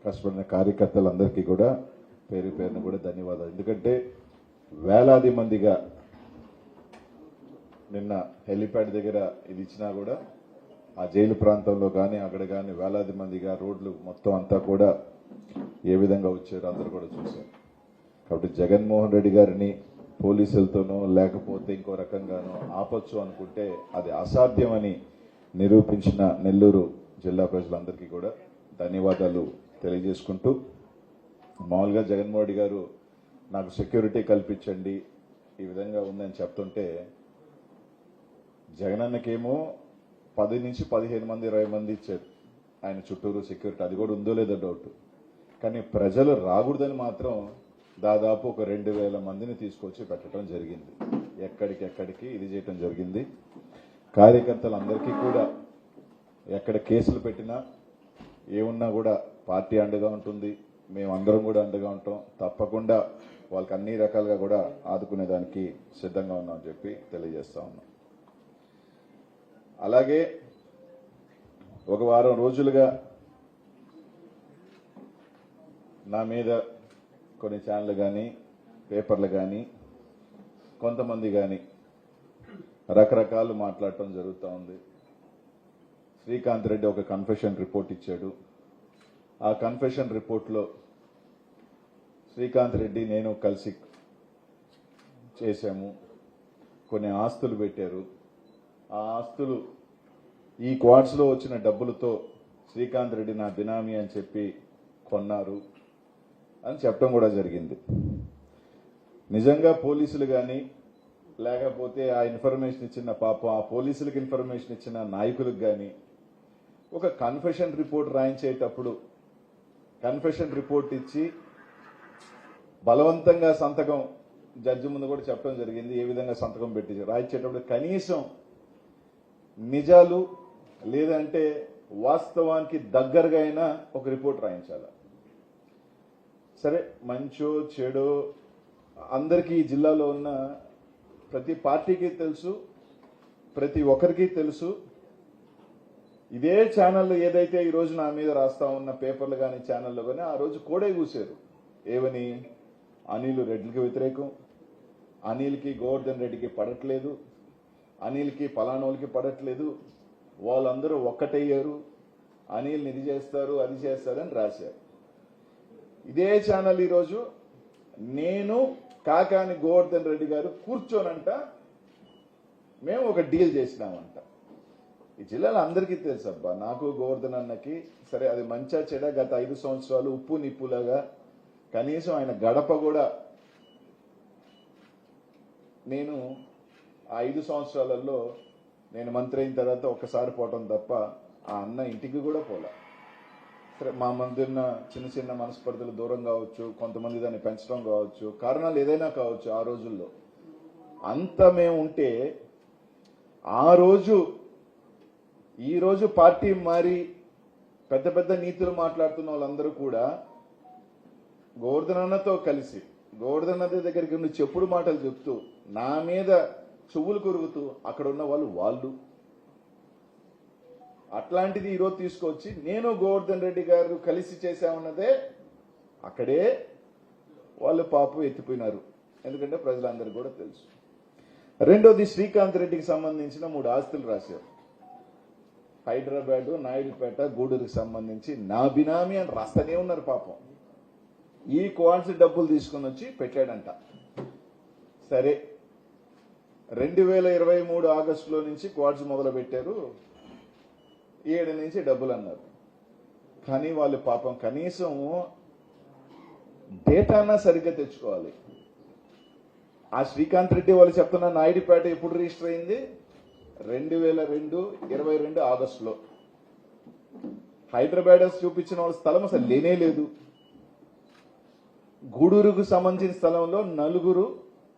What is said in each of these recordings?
కష్టపడిన కార్యకర్తలందరికీ కూడా పేరు పేరున కూడా ధన్యవాదాలు. ఎందుకంటే వేలాది మందిగా నిన్న హెలిప్యాడ్ దగ్గర ఇది ఇచ్చినా కూడా ఆ జైలు ప్రాంతంలో కానీ అక్కడ కానీ వేలాది మందిగా రోడ్లు మొత్తం అంతా కూడా ఏ విధంగా వచ్చారో అందరూ కూడా చూశారు. కాబట్టి జగన్మోహన్ రెడ్డి గారిని పోలీసులతోనో లేకపోతే ఇంకో రకంగానో ఆపొచ్చు అనుకుంటే అది అసాధ్యమని నిరూపించిన నెల్లూరు జిల్లా ప్రజలందరికీ కూడా ధన్యవాదాలు తెలియజేసుకుంటూ, మామూలుగా జగన్మోహన్ రెడ్డి గారు నాకు సెక్యూరిటీ కల్పించండి ఈ విధంగా ఉందని చెప్తుంటే, జగనన్నకేమో 10 నుంచి 15 మంది 20 మంది ఇచ్చారు ఆయన చుట్టూరు సెక్యూరిటీ. అది కూడా ఉందో లేదో డౌట్. కానీ ప్రజలు రాకూడదని మాత్రం దాదాపు ఒక 2000 మందిని తీసుకొచ్చి పెట్టడం జరిగింది. ఎక్కడికెక్కడికి ఇది చేయటం జరిగింది. కార్యకర్తలందరికీ కూడా ఎక్కడ కేసులు పెట్టినా ఏమున్నా కూడా పార్టీ అండగా ఉంటుంది, మేమందరం కూడా అండగా ఉంటాం. తప్పకుండా వాళ్ళకి అన్ని రకాలుగా కూడా ఆదుకునేదానికి సిద్ధంగా ఉన్నామని చెప్పి తెలియజేస్తా ఉన్నాం. అలాగే ఒక వారం రోజులుగా నా మీద కొన్ని ఛానళ్ళు కానీ పేపర్లు కానీ కొంతమంది కానీ రకరకాలు మాట్లాడటం జరుగుతూ ఉంది. శ్రీకాంత్ రెడ్డి ఒక కన్ఫెషన్ రిపోర్ట్ ఇచ్చాడు. ఆ కన్ఫెషన్ రిపోర్ట్లో శ్రీకాంత్ రెడ్డి నేను కలిసి చేశాము, కొన్ని ఆస్తులు పెట్టారు. ఆ ఆస్తులు ఈ క్వార్ట్స్లో వచ్చిన డబ్బులతో శ్రీకాంత్ రెడ్డి నా బినామీ అని చెప్పి కొన్నారు అని చెప్పడం కూడా జరిగింది. నిజంగా పోలీసులు కానీ లేకపోతే ఆ ఇన్ఫర్మేషన్ ఇచ్చిన పాపం ఆ పోలీసులకు ఇన్ఫర్మేషన్ ఇచ్చిన నాయకులకు కానీ ఒక కన్ఫెషన్ రిపోర్ట్ రాయించేటప్పుడు కన్ఫెషన్ రిపోర్ట్ ఇచ్చి బలవంతంగా సంతకం జడ్జి ముందు కూడా చెప్పడం జరిగింది. ఏ విధంగా సంతకం పెట్టి రాయించేటప్పుడు కనీసం నిజాలు లేదంటే వాస్తవానికి దగ్గరగా అయినా ఒక రిపోర్ట్ రాయించాలి. సరే, మంచో చెడో అందరికీ ఈ జిల్లాలో ఉన్న ప్రతి పార్టీకి తెలుసు, ప్రతి ఒక్కరికి తెలుసు. ఇదే ఛానళ్ళు ఏదైతే ఈ రోజు నా మీద రాస్తా ఉన్న పేపర్లు కానీ ఛానళ్ళు కానీ ఆ రోజు కోడే కూశారు. ఏమని? అనిల్ రెడ్డికి వ్యతిరేకం, అనిల్కి గోవర్ధన్ రెడ్డికి పడట్లేదు, అనిల్కి పలానోళ్ళకి పడట్లేదు, వాళ్ళందరూ ఒక్కటయ్యారు, అనిల్ని ఇది చేస్తారు అది చేస్తారని రాశారు. ఇదే ఛానల్ ఈరోజు నేను కాకాని గోవర్ధన్ రెడ్డి గారు కూర్చోనంట మేము ఒక డీల్ చేసినామంట. ఈ జిల్లాలో అందరికీ తెలుసు అబ్బా, నాకు గోవర్ధన్ అన్నకి. సరే, అది మంచా చెడ గత 5 సంవత్సరాలు ఉప్పు నిప్పులాగా కనీసం ఆయన గడప కూడా నేను ఆ 5 సంవత్సరాలలో నేను మంత్రి అయిన తర్వాత ఒక్కసారి పోవటం తప్ప ఆ అన్న ఇంటికి కూడా పోలే. సరే, మా మధ్య ఉన్న చిన్న చిన్న మనస్పర్ధలు దూరం కావచ్చు, కొంతమంది దాన్ని పెంచడం కావచ్చు, కారణాలు ఏదైనా కావచ్చు. ఆ రోజుల్లో అంత మేము ఉంటే ఆ రోజు ఈ రోజు పార్టీ మారి పెద్ద పెద్ద నీతులు మాట్లాడుతున్న వాళ్ళందరూ కూడా గోవర్ధన్ అన్నతో కలిసి గోవర్ధన్ అన్న దగ్గరికి ఉండి చెప్పుడు మాటలు చెప్తూ నా మీద చెవులు కొరుగుతూ అక్కడ ఉన్న వాళ్ళు అట్లాంటిది ఈరోజు తీసుకొచ్చి నేను గోవర్ధన్ రెడ్డి గారు కలిసి చేశామన్నదే అక్కడే వాళ్ళు పాపం ఎత్తిపోయినారు. ఎందుకంటే ప్రజలందరికీ కూడా తెలుసు. రెండోది, శ్రీకాంత్ రెడ్డికి సంబంధించిన 3 ఆస్తులు రాశారు. హైదరాబాద్, నాయుడుపేట, గూడూరుకి సంబంధించి నా బినామీ అని రాస్తూనే ఉన్నారు. పాపం ఈ క్వార్ట్స్ డబ్బులు తీసుకుని వచ్చి పెట్టాడంట. సరే, 2023 ఆగస్టులో నుంచి క్వార్ట్స్ మొదలు పెట్టారు, 7 నుంచి డబ్బులు అన్నారు. కానీ వాళ్ళు పాపం కనీసం డేటానా సరిగ్గా తెచ్చుకోవాలి. ఆ శ్రీకాంత్ రెడ్డి వాళ్ళు చెప్తున్న నాయుడుపేట ఎప్పుడు రిజిస్టర్ అయింది? 2022 ఆగస్టులో. హైదరాబాద్ చూపించిన వాళ్ళ స్థలం అసలు లేనే లేదు. గూడూరుకు సంబంధించిన స్థలంలో 4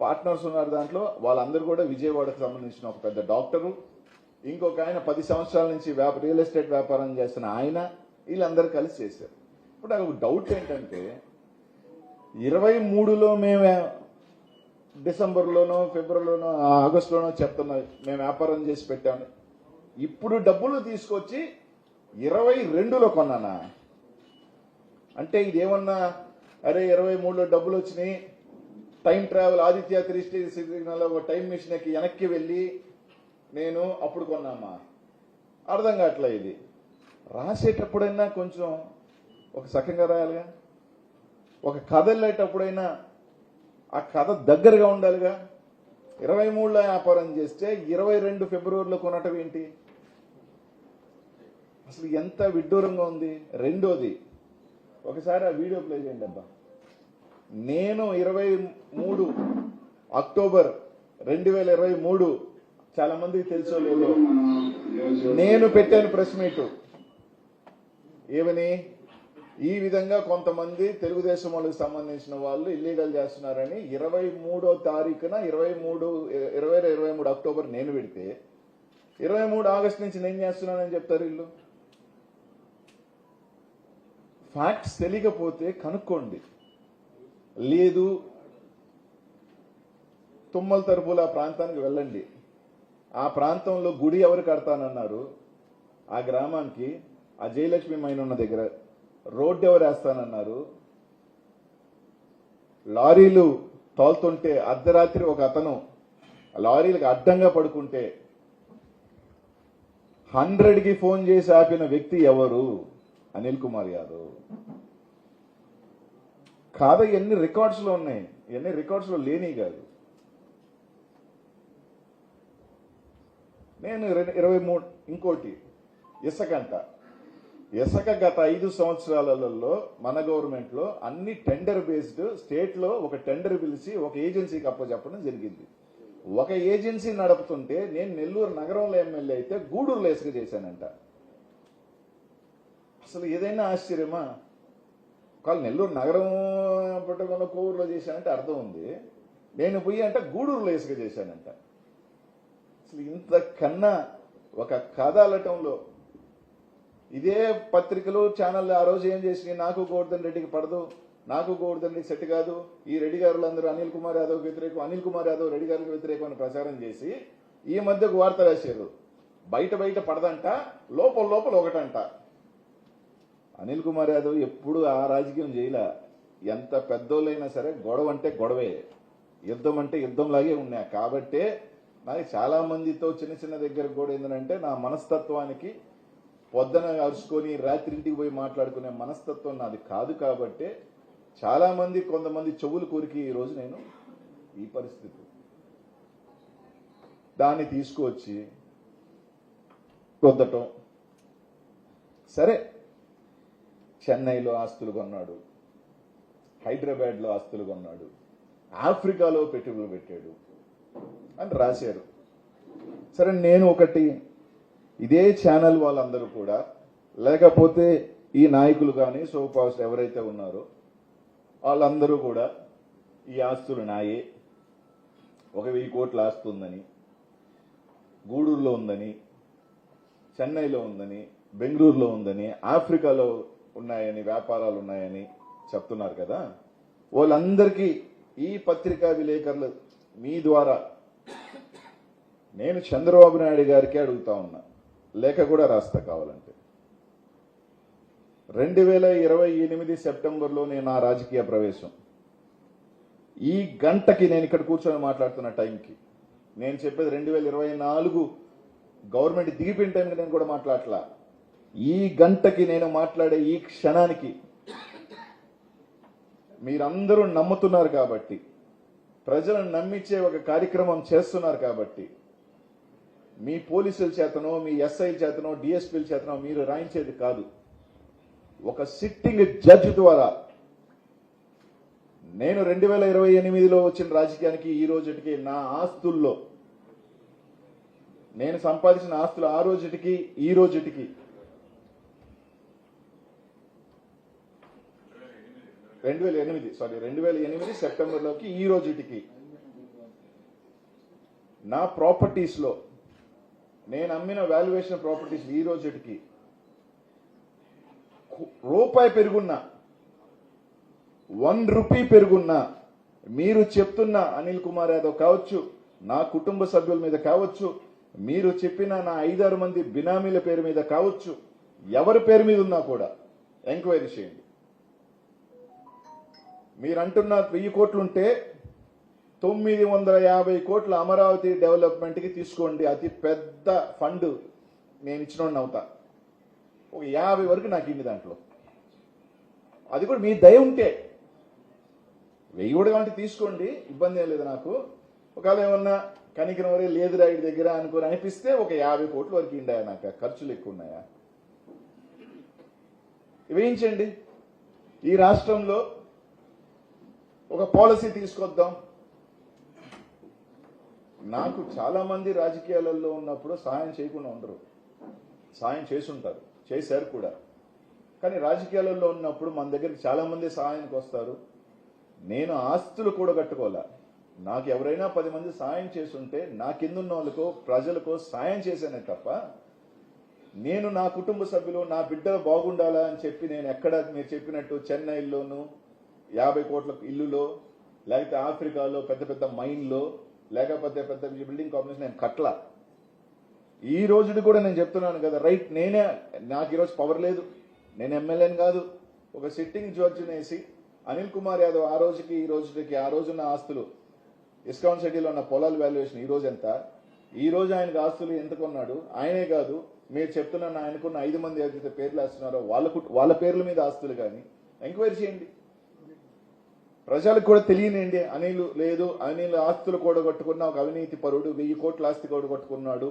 పార్ట్నర్స్ ఉన్నారు. దాంట్లో వాళ్ళందరూ కూడా విజయవాడకు సంబంధించిన ఒక పెద్ద డాక్టరు, ఇంకొక ఆయన 10 సంవత్సరాల నుంచి రియల్ ఎస్టేట్ వ్యాపారం చేస్తున్న ఆయన, వీళ్ళందరూ కలిసి చేశారు. ఇప్పుడు నాకు డౌట్ ఏంటంటే 23లో మేము డిసెంబర్లోనో ఫిబ్రవరిలోనో ఆగస్టులోనో చెప్తున్నాం మేము వ్యాపారం చేసి పెట్టాము. ఇప్పుడు డబ్బులు తీసుకొచ్చి 22లో కొన్నానా అంటే ఇదేమన్నా అరే 23లో డబ్బులు వచ్చినాయి, time travel Aditya three stage signal ఒక టైం మిషన్ ఎక్కి వెనక్కి వెళ్ళి నేను అప్పుడు కొన్నామా? అర్థం కావట్లే. ఇది రాసేటప్పుడైనా కొంచెం ఒక సఖంగా రాయాలిగా, ఒక కథ వెళ్ళేటప్పుడైనా ఆ కథ దగ్గరగా ఉండాలిగా. 23లో వ్యాపారం చేస్తే 22 ఫిబ్రవరిలో కొనటం ఏంటి? అసలు ఎంత విడ్డూరంగా ఉంది. రెండోది, ఒకసారి ఆ వీడియో ప్లే చేయండి అబ్బా. నేను 23 అక్టోబర్ 2023 చాలా మందికి తెలుసో లేదో నేను పెట్టాను ప్రెస్ మీట్. ఏమని? ఈ విధంగా కొంతమంది తెలుగుదేశం వాళ్ళకి సంబంధించిన వాళ్ళు ఇల్లీగల్ చేస్తున్నారని 23వ తారీఖున 23 అక్టోబర్ నేను పెడితే 23 ఆగస్టు నుంచి నేను చేస్తున్నానని చెప్తారు వీళ్ళు. ఫ్యాక్ట్స్ తెలియకపోతే కనుక్కోండి. లేదు తుమ్మల తరపుల ఆ ప్రాంతానికి వెళ్ళండి. ఆ ప్రాంతంలో గుడి ఎవరు కడతానన్నారు? ఆ గ్రామానికి ఆ జయలక్ష్మి మైన్ ఉన్న దగ్గర రోడ్డు ఎవరు వేస్తానన్నారు? లారీలు తోలుతుంటే అర్ధరాత్రి ఒక అతను లారీలకు అడ్డంగా పడుకుంటే 100కి ఫోన్ చేసి ఆపిన వ్యక్తి ఎవరు? అనిల్ కుమార్ యాదవ్. కాదా? ఎన్ని రికార్డ్స్ లో ఉన్నాయి, ఎన్ని రికార్డ్స్ లో లేని కాదు. నేను 23 ఇంకోటి ఇసుకంట. ఇసుక గత 5 సంవత్సరాలలో మన గవర్నమెంట్ లో అన్ని టెండర్ బేస్డ్, స్టేట్ లో ఒక టెండర్ పిలిచి ఒక ఏజెన్సీకి అప్పచెప్పడం జరిగింది. ఒక ఏజెన్సీ నడుపుతుంటే నేను నెల్లూరు నగరంలో ఎమ్మెల్యే అయితే గూడూరులో ఇసుక చేశానంట. అసలు ఏదైనా ఆశ్చర్యమా? కాదు, నెల్లూరు నగరం పట్టణంలో కోవూరులో చేశానంటే అర్థం ఉంది. నేను పోయి అంటే గూడూరులో ఇసుక చేశానంట. అసలు ఇంతకన్నా ఒక కథ అల్లటంలో ఇదే పత్రికలు ఛానల్ ఆ రోజు ఏం చేసి నాకు గోవర్ధన్ రెడ్డికి పడదు, నాకు గోవర్ధన్ రెడ్డికి సెట్ కాదు, ఈ రెడ్డి గారులందరూ అనిల్ కుమార్ యాదవ్ వ్యతిరేకం, అనిల్ కుమార్ యాదవ్ రెడ్డి గారికి వ్యతిరేకం అని ప్రచారం చేసి ఈ మధ్య ఒక వార్త రాశారు. బయట పడదంట, లోపల ఒకటంట. అనిల్ కుమార్ యాదవ్ ఎప్పుడు ఆ రాజకీయం చేయలే. ఎంత పెద్దోళ్ళైనా సరే గొడవ అంటే గొడవే, యుద్ధం అంటే యుద్ధంలాగే ఉన్నా. కాబట్టే నాకు చాలా మందితో చిన్న దగ్గర కూడా ఏంటంటే నా మనస్తత్వానికి పొద్దున అరుచుకొని రాత్రి ఇంటికి పోయి మాట్లాడుకునే మనస్తత్వం నాది కాదు. కాబట్టే చాలా మంది కొంతమంది చెవులు కొరికి ఈరోజు నేను ఈ పరిస్థితి దాన్ని తీసుకువచ్చి పొద్దటం. సరే, చెన్నైలో ఆస్తులు కొన్నాడు, హైదరాబాద్లో ఆస్తులు కొన్నాడు, ఆఫ్రికాలో పెట్టుబడులు పెట్టాడు అని రాశారు. సరే, నేను ఒకటి ఇదే ఛానల్ వాళ్ళందరూ కూడా, లేకపోతే ఈ నాయకులు కానీ సోపాస్ ఎవరైతే ఉన్నారో వాళ్ళందరూ కూడా ఈ ఆస్తులు నాయే, 1,000 కోట్ల ఆస్తి ఉందని, గూడూరులో ఉందని, చెన్నైలో ఉందని, బెంగళూరులో ఉందని, ఆఫ్రికాలో ఉన్నాయని, వ్యాపారాలు ఉన్నాయని చెప్తున్నారు కదా. వాళ్ళందరికీ ఈ పత్రికా విలేకరులు మీ ద్వారా నేను చంద్రబాబు నాయుడు గారికి అడుగుతా ఉన్నా, లేఖ కూడా రాస్తా కావాలంటే. 2028 సెప్టెంబర్లో నేను నా రాజకీయ ప్రవేశం. ఈ గంటకి నేను ఇక్కడ కూర్చొని మాట్లాడుతున్న టైంకి నేను చెప్పేది 2024 గవర్నమెంట్ దిగిపోయిన టైంకి నేను కూడా మాట్లాడలా. ఈ గంటకి నేను మాట్లాడే ఈ క్షణానికి మీరందరూ నమ్ముతున్నారు కాబట్టి, ప్రజలను నమ్మించే ఒక కార్యక్రమం చేస్తున్నారు కాబట్టి, మీ పోలీసుల చేతనో, మీ ఎస్ఐల చేతనో, డిఎస్పీల చేతనో మీరు రాయించేది కాదు. ఒక సిట్టింగ్ జడ్జి ద్వారా నేను 2028లో వచ్చిన రాజకీయానికి ఈ రోజుకి నా ఆస్తుల్లో, నేను సంపాదించిన ఆస్తులు ఆ రోజుకి ఈ రోజుకి 2008 సెప్టెంబర్లోకి ఈ రోజుకి నా ప్రాపర్టీస్ లో నేను అమ్మిన వాల్యుయేషన్ ప్రాపర్టీస్ ఈ రోజుకి రూపాయి పెరుగున్నా, 1 రూపీ పెరుగున్నా, మీరు చెప్తున్న అనిల్ కుమార్ యాదవ్ కావచ్చు, నా కుటుంబ సభ్యుల మీద కావచ్చు, మీరు చెప్పిన నా 5-6 మంది బినామీల పేరు మీద కావచ్చు, ఎవరి పేరు మీద ఉన్నా కూడా ఎంక్వైరీ చేయండి. మీరు అంటున్న 1000 కోట్లు ఉంటే 950 కోట్ల అమరావతి డెవలప్మెంట్కి తీసుకోండి. అతి పెద్ద ఫండ్ నేను ఇచ్చినోడిని అవుతా. ఒక 50 వరకు నాకు ఇన్ని దాంట్లో. అది కూడా మీ దయ ఉంటే 1000 కూడా కావాలంటే తీసుకోండి, ఇబ్బంది ఏం లేదు నాకు. ఒకవేళ ఏమన్నా కనికరం వరే లేదు రైడ్ దగ్గర అనుకుని అనిపిస్తే ఒక 50 కోట్ల వరకు ఇండాయా, నాకు ఖర్చులు ఎక్కువ ఉన్నాయా, వేయించండి. ఈ రాష్ట్రంలో ఒక పాలసీ తీసుకొద్దాం. నాకు చాలా మంది రాజకీయాలలో ఉన్నప్పుడు సహాయం చేయకుండా ఉండరు, సహాయం చేసుంటారు, చేశారు కూడా. కానీ రాజకీయాలలో ఉన్నప్పుడు మన దగ్గరికి చాలా మంది సహాయానికి వస్తారు. నేను ఆస్తులు కూడా కట్టుకోవాలా. నాకు ఎవరైనా 10 మంది సాయం చేస్తుంటే నా కిందున్న వాళ్ళకో ప్రజలకో సాయం చేశానే తప్ప నేను నా కుటుంబ సభ్యులు నా బిడ్డలు బాగుండాలా అని చెప్పి నేను ఎక్కడ మీరు చెప్పినట్టు చెన్నైలోను 50 కోట్ల ఇల్లులో, లేకపోతే ఆఫ్రికాలో పెద్ద పెద్ద మైన్లో, లేకపోతే పెద్ద బిల్డింగ్ కాంప్లెక్స్ నేను కట్లా. ఈ రోజుది కూడా నేను చెప్తున్నాను కదా, రైట్, నాకు ఈరోజు పవర్ లేదు, నేను ఎమ్మెల్యేని కాదు. ఒక సిట్టింగ్ జడ్జిని వేసి అనిల్ కుమార్ యాదవ్ ఆ రోజుకి ఈ రోజుకి ఆ రోజున్న ఆస్తులు ఇస్కాన్ సిటీలో ఉన్న పొలాల వాల్యుయేషన్ ఈ రోజు ఎంత, ఈ రోజు ఆయనకు ఆస్తులు ఎంత కొన్నాడు, ఆయనే కాదు మీరు చెప్తున్న ఆయనకున్న 5 మంది ఎవరైతే పేర్లు వేస్తున్నారో వాళ్ళ పేర్ల మీద ఆస్తులు కానీ ఎంక్వైరీ చేయండి. ప్రజలకు కూడా తెలియనండి. అనిల్ ఆస్తులు కూడగొట్టుకున్న ఒక అవినీతి పరుడు, 1000 కోట్ల ఆస్తి కూడగొట్టుకున్నాడు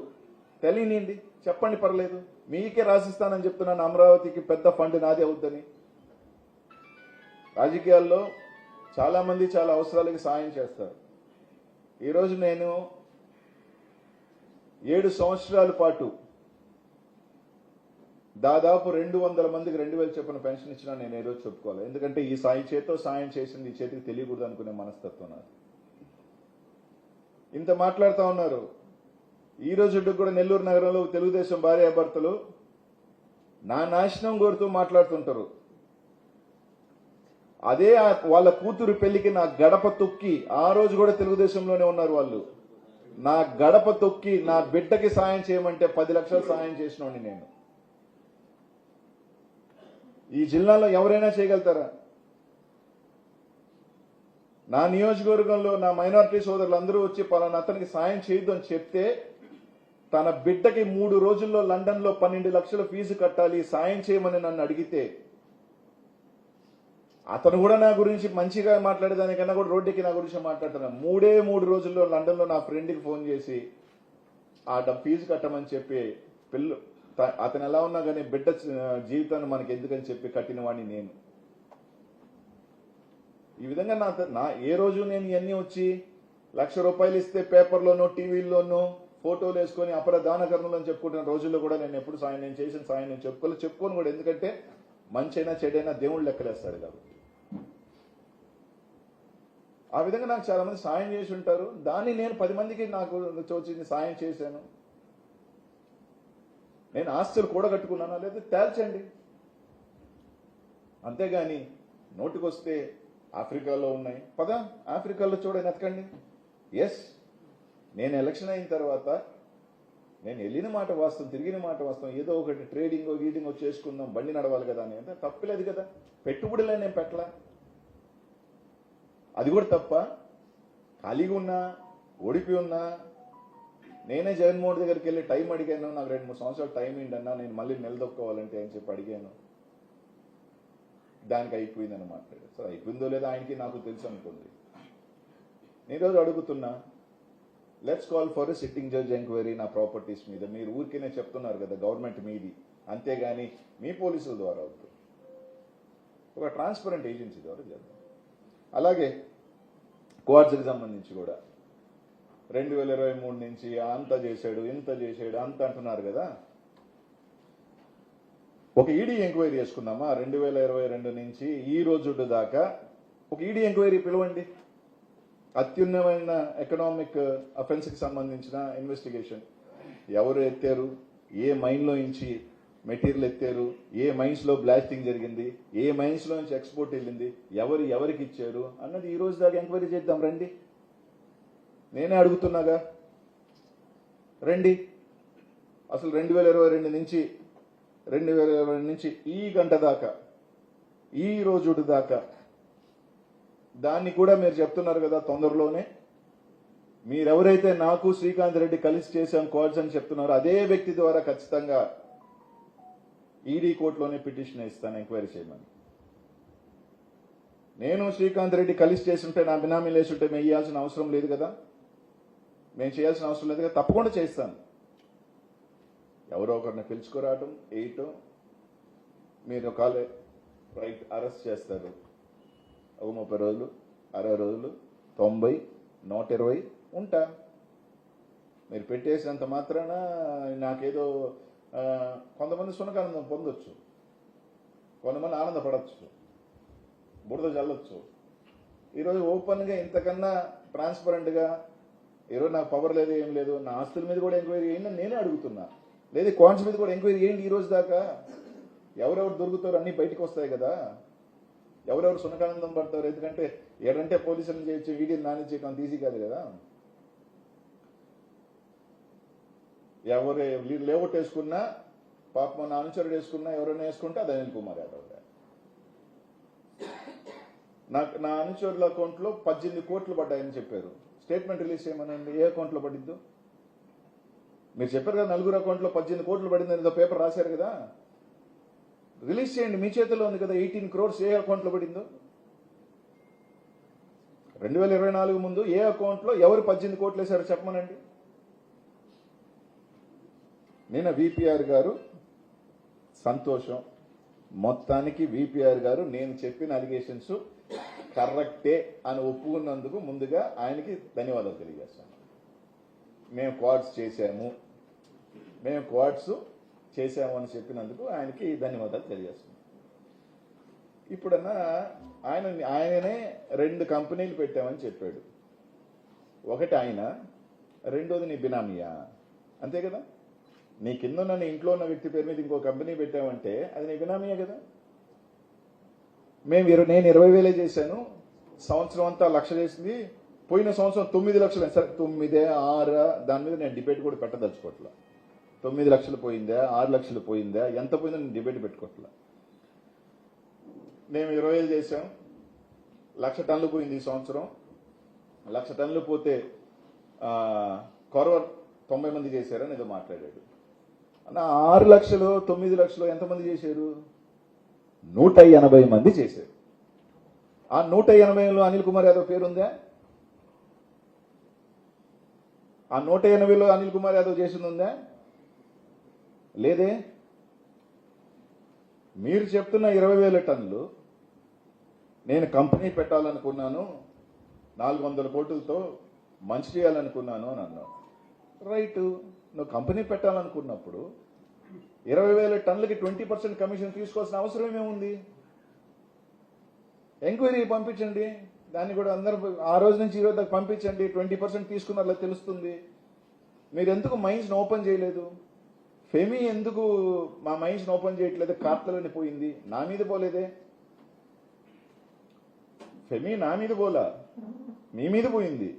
తెలియనండి, చెప్పండి, పర్లేదు. మీకే రాసిస్తానని చెప్తున్నాను, అమరావతికి పెద్ద ఫండ్ నాదే అవుద్దని. రాజకీయాల్లో చాలా మంది చాలా అవసరాలకి సాయం చేస్తారు. ఈరోజు నేను 7 సంవత్సరాల పాటు దాదాపు 200 మందికి 2000 చొప్పున పెన్షన్ ఇచ్చినా నేను ఏ రోజు చెప్పుకోవాలి. ఎందుకంటే ఈ చేతితో సాయం చేసింది ఈ చేతికి తెలియకూడదు అనుకునే మనస్తత్వం నాది. ఇంత మాట్లాడుతూ ఉన్నారు. ఈ రోజు కూడా నెల్లూరు నగరంలో తెలుగుదేశం భార్యాభర్తలు నా నాశనం కోరుతూ మాట్లాడుతుంటారు. అదే వాళ్ళ కూతురు పెళ్లికి నా గడప తొక్కి, ఆ రోజు కూడా తెలుగుదేశంలోనే ఉన్నారు వాళ్ళు, నా గడప తొక్కి నా బిడ్డకి సాయం చేయమంటే 10 లక్షలు సాయం చేసినోడిని నేను. ఈ జిల్లాలో ఎవరైనా చేయగలుగుతారా? నా నియోజకవర్గంలో నా మైనారిటీ సోదరులు అందరూ వచ్చి పలానా అతనికి సాయం చేయొద్దు అని చెప్తే, తన బిడ్డకి 3 రోజుల్లో లండన్ లో 12 లక్షల ఫీజు కట్టాలి సాయం చేయమని నన్ను అడిగితే, అతను కూడా నా గురించి మంచిగా మాట్లాడేదానికన్నా కూడా రోడ్డుకి నా గురించి మాట్లాడుతున్నాను. 3 రోజుల్లో లండన్ లో నా ఫ్రెండ్కి ఫోన్ చేసి ఆ ఫీజు కట్టమని చెప్పి అతను ఎలా ఉన్నా కానీ బిడ్డ జీవితాన్ని మనకి ఎందుకని చెప్పి కట్టిన వాడిని నేను. ఈ విధంగా ఏ రోజు నేను ఇవన్నీ వచ్చి ₹1,00,000 ఇస్తే పేపర్లోనో టీవీల్లోనో ఫోటోలు వేసుకొని దాన కర్మలు అని చెప్పుకుంటున్న రోజుల్లో కూడా నేను ఎప్పుడు నేను చేసిన సాయం నేను చెప్పుకోను కూడా. ఎందుకంటే మంచైనా చెడైనా దేవుళ్ళు లెక్కలేస్తాడు కాబట్టి. ఆ విధంగా నాకు చాలా మంది సాయం చేసి ఉంటారు. దాన్ని నేను 10 మందికి నాకు తోచింది సాయం చేశాను. నేను ఆస్తులు కూడగట్టుకున్నానా లేదా తేల్చండి. అంతేగాని నోటికొస్తే ఆఫ్రికాలో ఉన్నాయి, ఆఫ్రికాలో చూడని ఎతకండి. ఎస్, నేను ఎలక్షన్ అయిన తర్వాత నేను వెళ్ళిన మాట వాస్తవం, తిరిగిన మాట వాస్తవం. ఏదో ఒకటి ట్రేడింగ్ గీటింగ్ చేసుకుందాం, బండి నడవాలి కదా అని అంటే తప్పలేదు కదా. పెట్టుబడులే నేను పెట్టలా, అది కూడా తప్ప. ఖాళీగా ఉన్నా, ఓడిపోయి ఉన్నా, నేనే జగన్మోహన్ దగ్గరికి వెళ్ళి టైం అడిగాను. నాకు 2-3 సంవత్సరాలు టైం ఏంటన్నా, నేను మళ్ళీ నిలదొక్కోవాలంటే అని చెప్పి అడిగాను. దానికి అయిపోయిందని మాట్లాడారు. సో అయిపోయిందో లేదో ఆయనకి నాకు తెలుసు అనుకోండి. నేను రోజు అడుగుతున్నా, let's call for sitting judge enquiry నా ప్రాపర్టీస్ మీద. మీరు ఊరికేనే చెప్తున్నారు కదా గవర్నమెంట్ మీది, అంతేగాని మీ పోలీసుల ద్వారా అవుతుంది. ఒక ట్రాన్స్పరెంట్ ఏజెన్సీ ద్వారా చేద్దాం. అలాగే క్వార్ట్స్కి సంబంధించి కూడా 2023 నుంచి అంత చేశాడు, ఇంత చేశాడు, అంత అంటున్నారు కదా. ఒక ఈడీ ఎంక్వైరీ చేసుకుందామా? 2022 నుంచి ఈ రోజు దాకా ఒక ఈడీ ఎంక్వైరీ పిలవండి. అత్యున్నతమైన ఎకనామిక్ అఫెన్స్ కి సంబంధించిన ఇన్వెస్టిగేషన్. ఎవరు ఎత్తారు, ఏ మైన్ లో నుంచి మెటీరియల్ ఎత్తారు, ఏ మైన్స్ లో బ్లాస్టింగ్ జరిగింది, ఏ మైన్స్ లో నుంచి ఎక్స్పోర్ట్ వెళ్ళింది, ఎవరికి ఇచ్చారు అన్నది ఈ రోజు దాకా ఎంక్వైరీ చేద్దాం రండి. నేనే అడుగుతున్నాగా, రండి. అసలు 2022 నుంచి ఈ గంట దాకా, ఈ రోజు దాకా దాన్ని కూడా మీరు చెప్తున్నారు కదా తొందరలోనే మీరెవరైతే నాకు శ్రీకాంత్ రెడ్డి కలిసి చేశాం కోర్స్ అని చెప్తున్నారో అదే వ్యక్తి ద్వారా ఖచ్చితంగా ఈడీ కోర్టులోనే పిటిషన్ ఇస్తాను ఎంక్వైరీ చేయమని. నేను శ్రీకాంత్ రెడ్డి కలిసి చేస్తుంటే నా బినామీలు వేస్తుంటే మేము ఇవ్వాల్సిన అవసరం లేదు కదా, మేము చేయాల్సిన అవసరం లేదు కదా, తప్పకుండా చేస్తాను. ఎవరో ఒకరిని పిలుచుకురావటం వేయటం, మీరు కాలే రైట్ అరెస్ట్ చేస్తారు. 30 రోజులు 60 రోజులు 90 120 ఉంటా. మీరు పెట్టేసినంత మాత్రాన నాకేదో కొంతమంది సునకానందం పొందొచ్చు, కొంతమంది ఆనందపడవచ్చు, బురద చల్లొచ్చు. ఈరోజు ఓపెన్గా ఇంతకన్నా ట్రాన్స్పరెంట్గా ఈరోజు నాకు పవర్ లేదు ఏం లేదు, నా ఆస్తుల మీద కూడా ఎంక్వైరీ చేయండి నేనే అడుగుతున్నా. లేదు కాన్స్ మీద కూడా ఎంక్వైరీ చేయండి. ఈ రోజు దాకా ఎవరెవరు దొరుకుతారో అన్నీ బయటకు వస్తాయి కదా, ఎవరెవరు సునకానందం పడతారు. ఎందుకంటే ఏడంటే పోలీసులను చేయొచ్చు, వీడిని నాని చేయడం అంత ఈజీ కాదు కదా. ఎవరు లేఅవుట్ వేసుకున్నా పాపం నా అనుచరుడు వేసుకున్నా ఎవరైనా వేసుకుంటే అది అనిల్ కుమార్ యాదవ్. నా అనుచరుల అకౌంట్లో 18 కోట్లు పడ్డాయని చెప్పారు. స్టేట్మెంట్ రిలీజ్ చేయమనండి, ఏ అకౌంట్లో పడిద్దో. మీరు చెప్పారు కదా 4 అకౌంట్లో 18 కోట్లు పడిందని ఏదో పేపర్ రాశారు కదా, రిలీజ్ చేయండి. మీ చేతిలో ఉంది కదా 18 crores ఏ అకౌంట్లో పడిందో. 2024 ముందు ఏ అకౌంట్లో ఎవరు 18 కోట్లు వేశారో చెప్పమనండి. నిన్న విపిఆర్ గారు సంతోషం, మొత్తానికి విపిఆర్ గారు నేను చెప్పిన అలిగేషన్స్ కరెక్టే అని ఒప్పుకున్నందుకు ముందుగా ఆయనకి ధన్యవాదాలు తెలియజేస్తాను. మేము క్వాడ్స్ చేశాము అని చెప్పినందుకు ఆయనకి ధన్యవాదాలు తెలియజేస్తున్నాం. ఇప్పుడన్నా ఆయననే 2 కంపెనీలు పెట్టామని చెప్పాడు. ఒకటి ఆయన, రెండోది నీ బినామీయా, అంతే కదా. నీ కింద ఉన్న నీ ఇంట్లో ఉన్న వ్యక్తి పేరు మీద ఇంకో కంపెనీ పెట్టామంటే అది నీ బినామీయే కదా. నేను 20,000 చేశాను, సంవత్సరం అంతా 1,00,000 చేసింది, పోయిన సంవత్సరం 9 లక్షలు. సరే 9 6 దాని మీద నేను డిబేట్ కూడా పెట్టదలుచుకోవట్లా. 9 లక్షలు పోయిందా 6 లక్షలు పోయిందా ఎంత పోయిందో నేను డిబేట్ పెట్టుకోవట్లా. మేము 20,000 చేశాం, 1,00,000 టన్నులు పోయింది ఈ సంవత్సరం. 1,00,000 టన్నులు పోతే కొరవ 90 మంది చేశారని ఏదో మాట్లాడాడు. అన్న 6 లక్షలు 9 లక్షలు ఎంతమంది చేశారు? 180 మంది చేశారు. ఆ 180లో అనిల్ కుమార్ యాదవ్ పేరుందా? ఆ 180లో అనిల్ కుమార్ యాదవ్ చేసింది ఉందా? లేదే. మీరు చెప్తున్న 20,000 టన్నులు నేను కంపెనీ పెట్టాలనుకున్నాను, 400 కోట్లతో మంచి చేయాలనుకున్నాను అని అన్నావు. రైట్, నువ్వు కంపెనీ పెట్టాలనుకున్నప్పుడు 20,000 టన్నులకి 20% కమిషన్ తీసుకోవాల్సిన అవసరం ఏముంది? ఎంక్వైరీ పంపించండి, దాన్ని కూడా అందరూ ఆ రోజు నుంచి ఈ రోజు దాకా పంపించండి. 20% తీసుకున్నట్లా తెలుస్తుంది. మీరు ఎందుకు మైన్స్ ఓపెన్ చేయలేదు? ఫెమీ ఎందుకు మా మైన్స్ ఓపెన్ చేయట్లేదు? కార్తలని పోయింది, నా మీద పోలేదే. ఫెమీ నా మీద పోలా, మీ మీద పోయింది.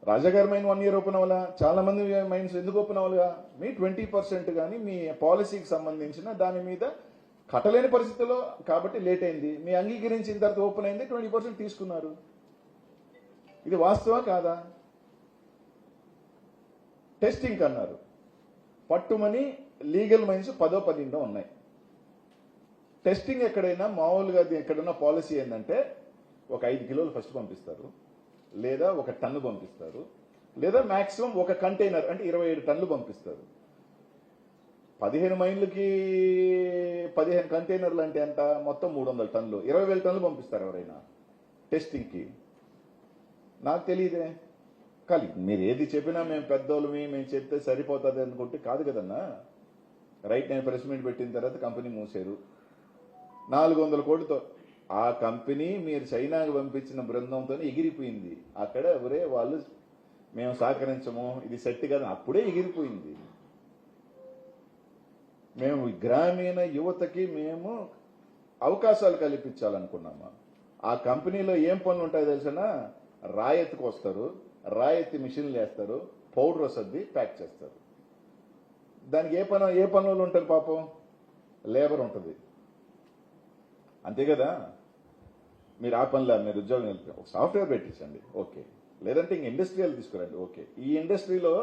రాజాగారి మైన్ 1 year ఓపెన్ అవ్వాలా? చాలా మంది మైన్స్ ఎందుకు ఓపెన్ అవ్వాలిగా? మీ 20% కానీ మీ పాలసీకి సంబంధించిన దాని మీద కట్టలేని పరిస్థితుల్లో కాబట్టి లేట్ అయింది. మీ అంగీకరించిన తర్వాత ఓపెన్ అయింది, 20% తీసుకున్నారు. ఇది వాస్తవా కాదా? టెస్టింగ్ అన్నారు, పట్టుమని లీగల్ మైన్స్ 10 12 ఉన్నాయి. టెస్టింగ్ ఎక్కడైనా మామూలుగా ఎక్కడైనా పాలసీ ఏంటంటే ఒక 5 కిలోలు ఫస్ట్ పంపిస్తారు, లేదా 1 టన్ను పంపిస్తారు, లేదా మాక్సిమం 1 కంటైనర్ అంటే 27 టన్నులు పంపిస్తారు. 15 మైళ్ళకి 15 కంటైనర్లు అంటే ఎంత? మొత్తం 300 టన్నులు, 20,000 టన్నులు పంపిస్తారు ఎవరైనా టెస్టింగ్కి. నాకు తెలియదే. కానీ మీరు ఏది చెప్పినా మేము పెద్దోళ్ళమి, మేము చెప్తే సరిపోతుంది అనుకుంటే కాదు కదన్నా. రైట్, నేను ప్రెస్ మీట్ పెట్టిన తర్వాత కంపెనీ మూసారు 400 కోట్లతో. ఆ కంపెనీ మీరు చైనాకు పంపించిన బృందంతో ఎగిరిపోయింది. అక్కడ ఎవరే వాళ్ళు మేము సహకరించము, ఇది సెట్ కాదు, అప్పుడే ఎగిరిపోయింది. మేము గ్రామీణ యువతకి మేము అవకాశాలు కల్పించాలనుకున్నాము. ఆ కంపెనీలో ఏం పనులు ఉంటాయో తెలిసినా, రాయెత్తుకు వస్తారు, రాయెత్తి మిషన్లు వేస్తారు, పౌడర్ వస్తుంది, ప్యాక్ చేస్తారు. దానికి ఏ పనులు ఉంటారు? పాపం లేబర్ ఉంటుంది. అంతే కదా. మీరు ఆ పనిలో మీరు ఉద్యోగం వెళ్తారు, ఒక సాఫ్ట్వేర్ పెట్టించండి, ఓకే. లేదంటే ఇంక ఇండస్ట్రియల్ తీసుకురండి, ఓకే. ఈ ఇండస్ట్రీలో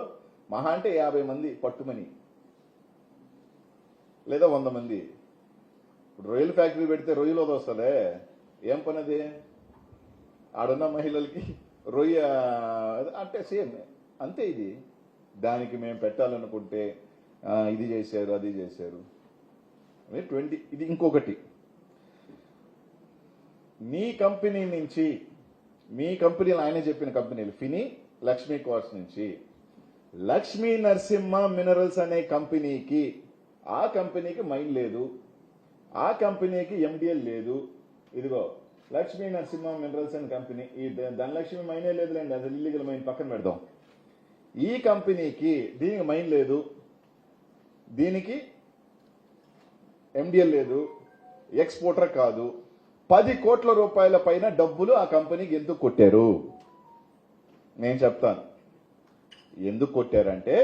మహా అంటే 50 మంది పట్టుమని, లేదా 100 మంది. ఇప్పుడు రొయ్యల ఫ్యాక్టరీ పెడితే రొయ్యలు వదొస్తుందే, ఏం పని అది? ఆడున్న మహిళలకి రొయ్య అంటే సేమ్ అంతే. ఇది దానికి మేము పెట్టాలనుకుంటే ఇది చేశారు, అది చేశారు. 20 ఇది ఇంకొకటి, మీ కంపెనీ నుంచి, మీ కంపెనీలు ఆయనే చెప్పిన కంపెనీలు ఫిని, లక్ష్మీ కార్డ్స్ నుంచి లక్ష్మీ నరసింహ మినరల్స్ అనే కంపెనీకి, ఆ కంపెనీకి మైన్ లేదు, ఆ కంపెనీకి ఎండిఎల్ లేదు. ఇదిగో లక్ష్మీ నరసింహ మినరల్స్ అనే కంపెనీ, ఈ ధనలక్ష్మి మైనే లేదులేండి, అది ఇల్లీగల్ మైన్, పక్కన పెడదాం. ఈ కంపెనీకి దీనికి మైన్ లేదు, దీనికి ఎండిఎల్ లేదు, ఎక్స్పోర్టర్ కాదు. 10 కోట్ల రూపాయల పైన డబ్బులు ఆ కంపెనీకి ఎందుకు కొట్టారు? నేను చెప్తాను ఎందుకు కొట్టారంటే,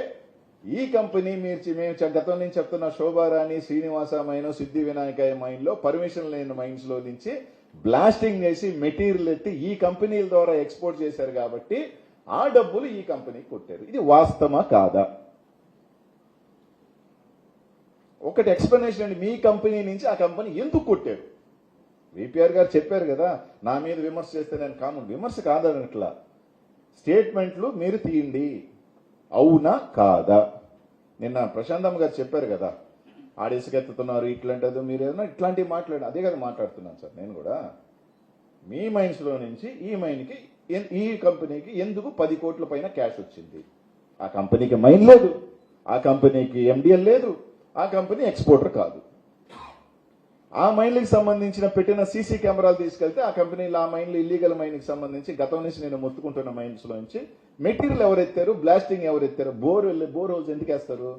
ఈ కంపెనీ మేము గతం నుంచి చెప్తున్న శోభారాణి, శ్రీనివాస మైన్, సిద్ధి వినాయక మైన్ లో పర్మిషన్ లేని మైన్స్ లో నుంచి బ్లాస్టింగ్ చేసి మెటీరియల్ ఎత్తి ఈ కంపెనీల ద్వారా ఎక్స్పోర్ట్ చేశారు కాబట్టి ఆ డబ్బులు ఈ కంపెనీకి కొట్టారు. ఇది వాస్తవమా కాదా? ఒకటి ఎక్స్ప్లెనేషన్ అండి, మీ కంపెనీ నుంచి ఆ కంపెనీ ఎందుకు కొట్టారు? విపిఆర్ గారు చెప్పారు కదా, నా మీద విమర్శ చేస్తే నేను కామన్, విమర్శ కాదనట్లా, స్టేట్మెంట్లు మీరు తీయండి, అవునా కాదా? నిన్న ప్రశాంతమ్మ గారు చెప్పారు కదా, ఆడేసుకెత్తుతున్నారు ఇట్లాంటిది, మీరు ఏదైనా ఇట్లాంటివి మాట్లాడి, అదే కదా మాట్లాడుతున్నాను సార్ నేను కూడా. మీ మైన్స్ లో నుంచి ఈ మైన్కి, ఈ కంపెనీకి ఎందుకు 10 కోట్ల పైన క్యాష్ వచ్చింది? ఆ కంపెనీకి మైన్ లేదు, ఆ కంపెనీకి ఎండిఎల్ లేదు, ఆ కంపెనీ ఎక్స్పోర్టర్ కాదు. ఆ మైన్లకు సంబంధించిన పెట్టిన సీసీ కెమెరాలు తీసుకెళ్తే ఆ కంపెనీలు, ఆ మైన్లు ఇల్లీగల్ మైన్కి సంబంధించి గతం నుంచి నేను మొత్తుకుంటున్న మైన్స్ లో నుంచి మెటీరియల్ ఎవరెత్తారు, బ్లాస్టింగ్ ఎవరెత్తారు? బోర్ హోల్స్ ఎందుకు వేస్తారు?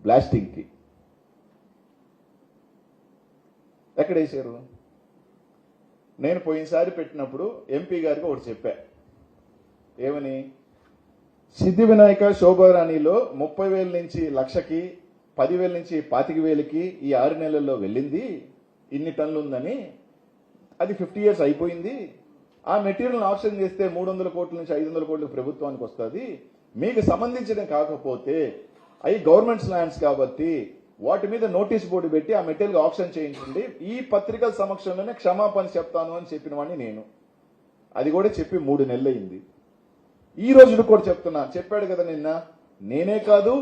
బ్లాస్టింగ్ కి. ఎక్కడ వేసారు? నేను పోయినసారి పెట్టినప్పుడు ఎంపీ గారికి ఒకటి చెప్పా, ఏమని? సిద్ధి వినాయక శోభారాణిలో 30,000 నుంచి లక్షకి, 10,000 నుంచి 25,000కి ఈ 6 నెలల్లో వెళ్ళింది, ఇన్ని టన్నులు ఉందని. అది 50 years అయిపోయింది. ఆ మెటీరియల్ ఆప్షన్ చేస్తే 300 కోట్ల నుంచి 500 కోట్లు ప్రభుత్వానికి వస్తుంది. మీకు సంబంధించడం కాకపోతే అవి గవర్నమెంట్స్ ల్యాండ్స్ కాబట్టి వాటి మీద నోటీస్ బోర్డు పెట్టి ఆ మెటీరియల్ ఆప్షన్ చేయించండి, ఈ పత్రికల సమక్షంలోనే క్షమాపణ చెప్తాను అని చెప్పిన వాడిని నేను. అది కూడా చెప్పి 3 నెలలు అయింది. ఈ రోజు కూడా చెప్తున్నా, చెప్పాడు కదా నిన్న, నేనే కాదు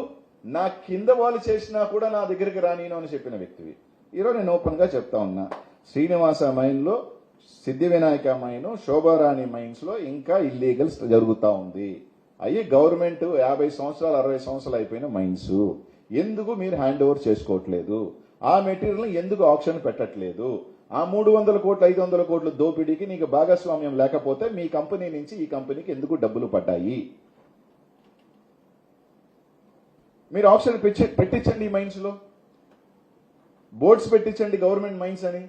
నా కింద వాళ్ళు చేసినా కూడా నా దగ్గరికి రానిను అని చెప్పిన వ్యక్తివి. ఈరోజు నేను ఓపెన్ గా చెప్తా ఉన్నా, శ్రీనివాస మైన్ లో, సిద్ధి వినాయక మైన్, శోభారాణి మైన్స్ లో ఇంకా ఇల్లీగల్స్ జరుగుతా ఉంది. అయ్యి గవర్నమెంట్ 50 సంవత్సరాలు 60 సంవత్సరాలు అయిపోయిన మైన్స్. ఎందుకు మీరు హ్యాండ్ ఓవర్ చేసుకోవట్లేదు? ఆ మెటీరియల్ ఎందుకు ఆప్షన్ పెట్టట్లేదు? ఆ 300 కోట్లు 500 కోట్ల దోపిడీకి నీకు భాగస్వామ్యం లేకపోతే మీ కంపెనీ నుంచి ఈ కంపెనీకి ఎందుకు డబ్బులు పడ్డాయి? మీరు ఆప్షన్ పెట్టించండి, ఈ మైన్స్ లో బోర్డ్స్ పెట్టించండి, గవర్నమెంట్ మైన్స్ అని.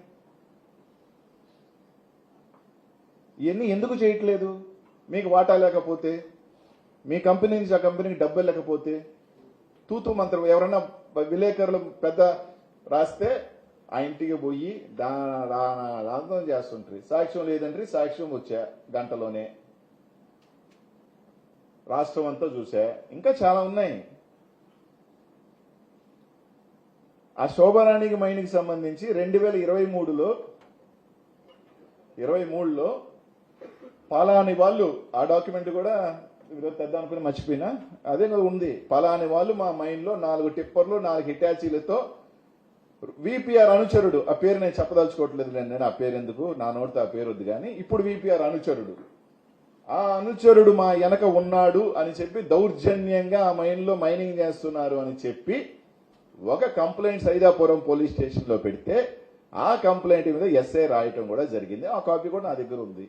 ఇవన్నీ ఎందుకు చేయట్లేదు? మీకు వాటా లేకపోతే, మీ కంపెనీ నుంచి ఆ కంపెనీకి డబ్బులు లేకపోతే, తూతూ మంత్రం ఎవరన్నా విలేకరులు పెద్ద రాస్తే ఆ ఇంటికి పోయి దాంతం చేస్తుంటారు. సాక్ష్యం లేదంటే సాక్ష్యం వచ్చా గంటలోనే, రాష్ట్రం అంతా చూసా. ఇంకా చాలా ఉన్నాయి. ఆ శోభారాణికి మైన్కి సంబంధించి 2023లో పలాని వాళ్ళు, ఆ డాక్యుమెంట్ కూడా పెద్ద అనుకుని మర్చిపోయినా, అదే ఉంది. పలాని వాళ్ళు మా మైన్ లో 4 టిప్పర్లు 4 హిటాచీలతో, విపిఆర్ అనుచరుడు, ఆ పేరు నేను చెప్పదలుచుకోవట్లేదు, నేను ఆ పేరు ఎందుకు, నా నోటితో ఆ పేరు వద్దు కానీ, ఇప్పుడు విపిఆర్ అనుచరుడు, ఆ అనుచరుడు మా వెనక ఉన్నాడు అని చెప్పి దౌర్జన్యంగా ఆ మైన్ లో మైనింగ్ చేస్తున్నారు అని చెప్పి ఒక కంప్లైంట్ సైదాపురం పోలీస్ స్టేషన్ లో పెడితే ఆ కంప్లైంట్ మీద ఎస్ఐ రాయటం కూడా జరిగింది. ఆ కాపీ కూడా నా దగ్గర ఉంది.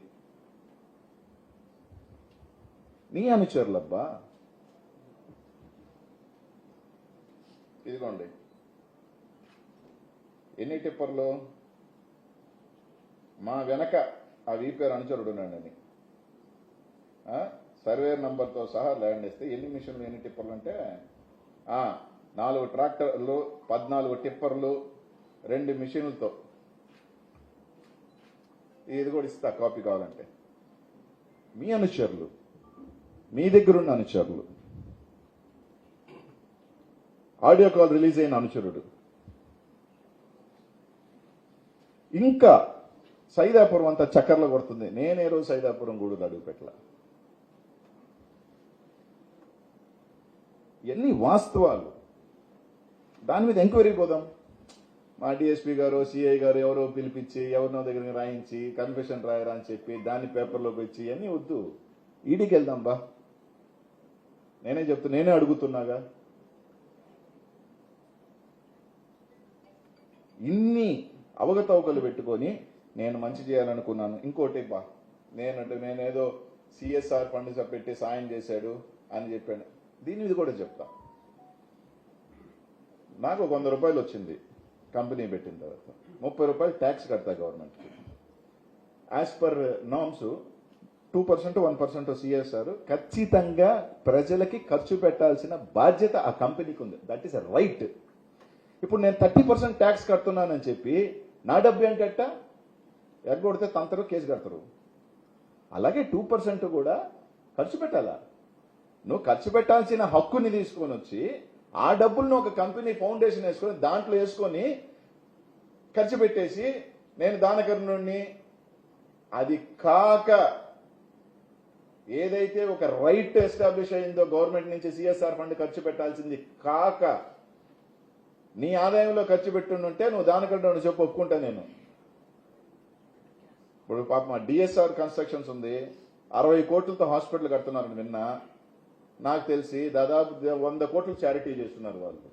నీ అనుచరులబ్బా, ఇదిగోండి ఎన్ని టిప్పర్లు, మా వెనక ఆ విపిఆర్ అనుచరుడు ఉన్నాడని సర్వేర్ నంబర్తో సహా ల్యాండ్ ఇస్తే ఎన్ని మిషన్లు, ఎన్ని టిప్పర్లు అంటే 4 ట్రాక్టర్లు, 14 టిప్పర్లు, 2 మిషన్లతో ఇది కూడా ఇస్తా కాపీ కావాలంటే. మీ అనుచరులు, మీ దగ్గరున్న అనుచరులు, ఆడియో కాల్ రిలీజ్ అయిన అనుచరుడు, ఇంకా సైదాపురం అంతా చక్కర్లు కొడుతుంది. నేనే రోజు సైదాపురం గూడూరు అడుగు పెట్టలా. ఇవన్నీ వాస్తవాలు. దాని మీద ఎంక్వైరీ పోదాం. మా డిఎస్పీ గారు, సిఐ గారు ఎవరో పిలిపించి ఎవరినో దగ్గర రాయించి కన్ఫెషన్ రాయరా అని చెప్పి దాన్ని పేపర్లోకి వచ్చి ఇవన్నీ వద్దు. ఈడీకి వెళ్దాం బా. నేనే అడుగుతున్నాగా. ఇన్ని అవకతవకలు పెట్టుకొని నేను మంచి చేయాలనుకున్నాను. ఇంకోటి బా, నేనేదో సిఎస్ఆర్ ఫండ్ పెట్టి సాయం చేశాడు అని చెప్పాను. దీని మీద కూడా చెప్తా. నాకు 100 రూపాయలు వచ్చింది కంపెనీ పెట్టిన తర్వాత, 30 రూపాయలు ట్యాక్స్ కడతా గవర్నమెంట్కి. యాజ్ పర్ నామ్స్ 2% 1% సిఎస్ఆర్ ఖచ్చితంగా ప్రజలకి ఖర్చు పెట్టాల్సిన బాధ్యత ఆ కంపెనీకి ఉంది. That is a right. ఇప్పుడు నేను 30% ట్యాక్స్ కడుతున్నానని చెప్పి నా డబ్బు ఏంటట్ట ఎగ్గొడితే తంతరు, కేసు కడతారు. అలాగే 2% కూడా ఖర్చు పెట్టాలా. నువ్వు ఖర్చు పెట్టాల్సిన హక్కుని తీసుకొని వచ్చి ఆ డబ్బులను ఒక కంపెనీ ఫౌండేషన్ వేసుకొని దాంట్లో వేసుకొని ఖర్చు పెట్టేసి నేను దానకర్ణుడిని, అది కాక ఏదైతే ఒక రైట్ ఎస్టాబ్లిష్ అయిందో గవర్నమెంట్ నుంచి సిఎస్ఆర్ ఫండ్ ఖర్చు పెట్టాల్సింది కాక నీ ఆదాయంలో ఖర్చు పెట్టుంటే నువ్వు దానకర్ణుడిని చెప్పి ఒప్పుకుంటా నేను. ఇప్పుడు పాప మా డిఎస్ఆర్ కన్స్ట్రక్షన్స్ ఉంది, 60 కోట్లతో హాస్పిటల్ కడుతున్నారని విన్నా. నాకు తెలిసి దాదాపు 100 కోట్లు చారిటీ చేస్తున్నారు వాళ్ళు.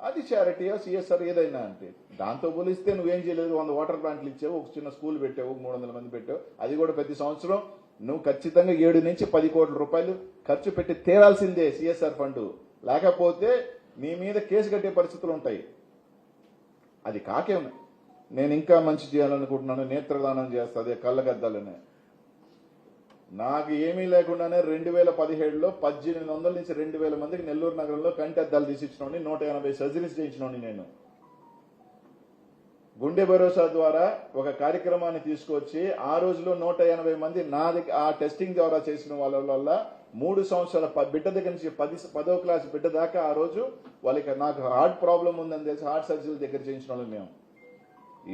అది చారిటీయా సిఎస్ఆర్ ఏదైనా అంటే దాంతో పోలిస్తే నువ్వేం చేయలేదు. 100 వాటర్ ప్లాంట్లు ఇచ్చావు, ఒక చిన్న స్కూల్ పెట్టావు, 300 మంది పెట్టావు. అది కూడా ప్రతి సంవత్సరం నువ్వు ఖచ్చితంగా 7 నుంచి 10 కోట్ల రూపాయలు ఖర్చు పెట్టి తేరాల్సిందే సిఎస్ఆర్ ఫండ్. లేకపోతే నీ మీద కేసు కట్టే పరిస్థితులు ఉంటాయి. అది కాకే నేను ఇంకా మంచి చేయాలనుకుంటున్నాను, నేత్రదానం చేస్తా, అదే కళ్ళగద్దాలనే. నాకు ఏమీ లేకుండానే 2017లో 1800 నుంచి 2000 మందికి నెల్లూరు నగరంలో కంటి అద్దాలు తీసిచ్చినోని, 180 సర్జరీస్ చేయించినోని నేను. గుండె భరోసా ద్వారా ఒక కార్యక్రమాన్ని తీసుకొచ్చి ఆ రోజులో 180 మంది నా దగ్గర ఆ టెస్టింగ్ ద్వారా చేసిన వాళ్ళ వల్ల 3 సంవత్సరాల బిడ్డ దగ్గర నుంచి 10వ క్లాస్ బిడ్డ దాకా ఆ రోజు వాళ్ళకి నాకు హార్ట్ ప్రాబ్లం ఉందని తెలిసి హార్ట్ సర్జరీ దగ్గర చేయించిన వాళ్ళు మేము.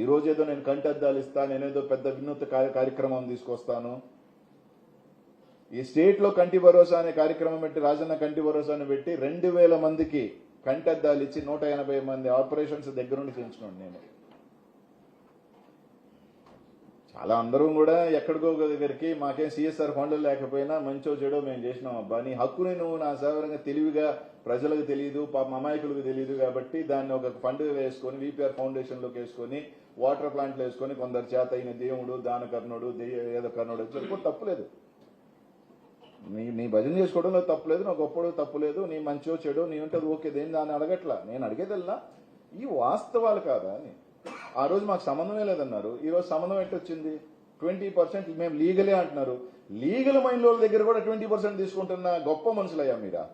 ఈ రోజు ఏదో నేను కంటి అద్దాలు ఇస్తా, నేనేదో పెద్ద వినూత్న కార్యక్రమం తీసుకొస్తాను. ఈ స్టేట్ లో కంటి భరోసా అనే కార్యక్రమం పెట్టి, రాజన్న కంటి భరోసాని పెట్టి 2000 మందికి కంటి అద్దాలు ఇచ్చి 180 మంది ఆపరేషన్స్ దగ్గరుండి చేయించినాను నేను. చాలా అందరూ కూడా ఎక్కడికో దగ్గరికి మాకేం సిఎస్ఆర్ ఫండ్లు లేకపోయినా మంచో చెడో మేము చేసినాం. అబ్బా నీ హక్కుని నువ్వు నా సేవరంగా తెలివిగా, ప్రజలకు తెలియదు, అమాయకులకు తెలియదు కాబట్టి దాన్ని ఒక ఫండ్ వేసుకొని విపిఆర్ ఫౌండేషన్ లోకి వేసుకొని వాటర్ ప్లాంట్లు వేసుకొని కొందరు చేత అయిన దేవుడు, దానకర్ణుడు, ఏదో కర్ణుడు వచ్చి తప్పులేదు. నీ భజన చేసుకోవడంలో తప్పులేదు, నా గొప్పడు తప్పులేదు, నీ మంచో చెడో నీ ఉంటుంది ఓకే, దేని దాన్ని అడగట్లా. నేను అడిగేదల్లా ఈ వాస్తవాలు కాదా అని. ఆ రోజు మాకు సంబంధమే లేదన్నారు, ఈ రోజు సంబంధం ఎట్టొచ్చింది? 20% మేము లీగలే అంటున్నారు. లీగల్ మైండ్ వాళ్ళ దగ్గర కూడా 20% తీసుకుంటున్న గొప్ప మనుషులయ్యా మీరా?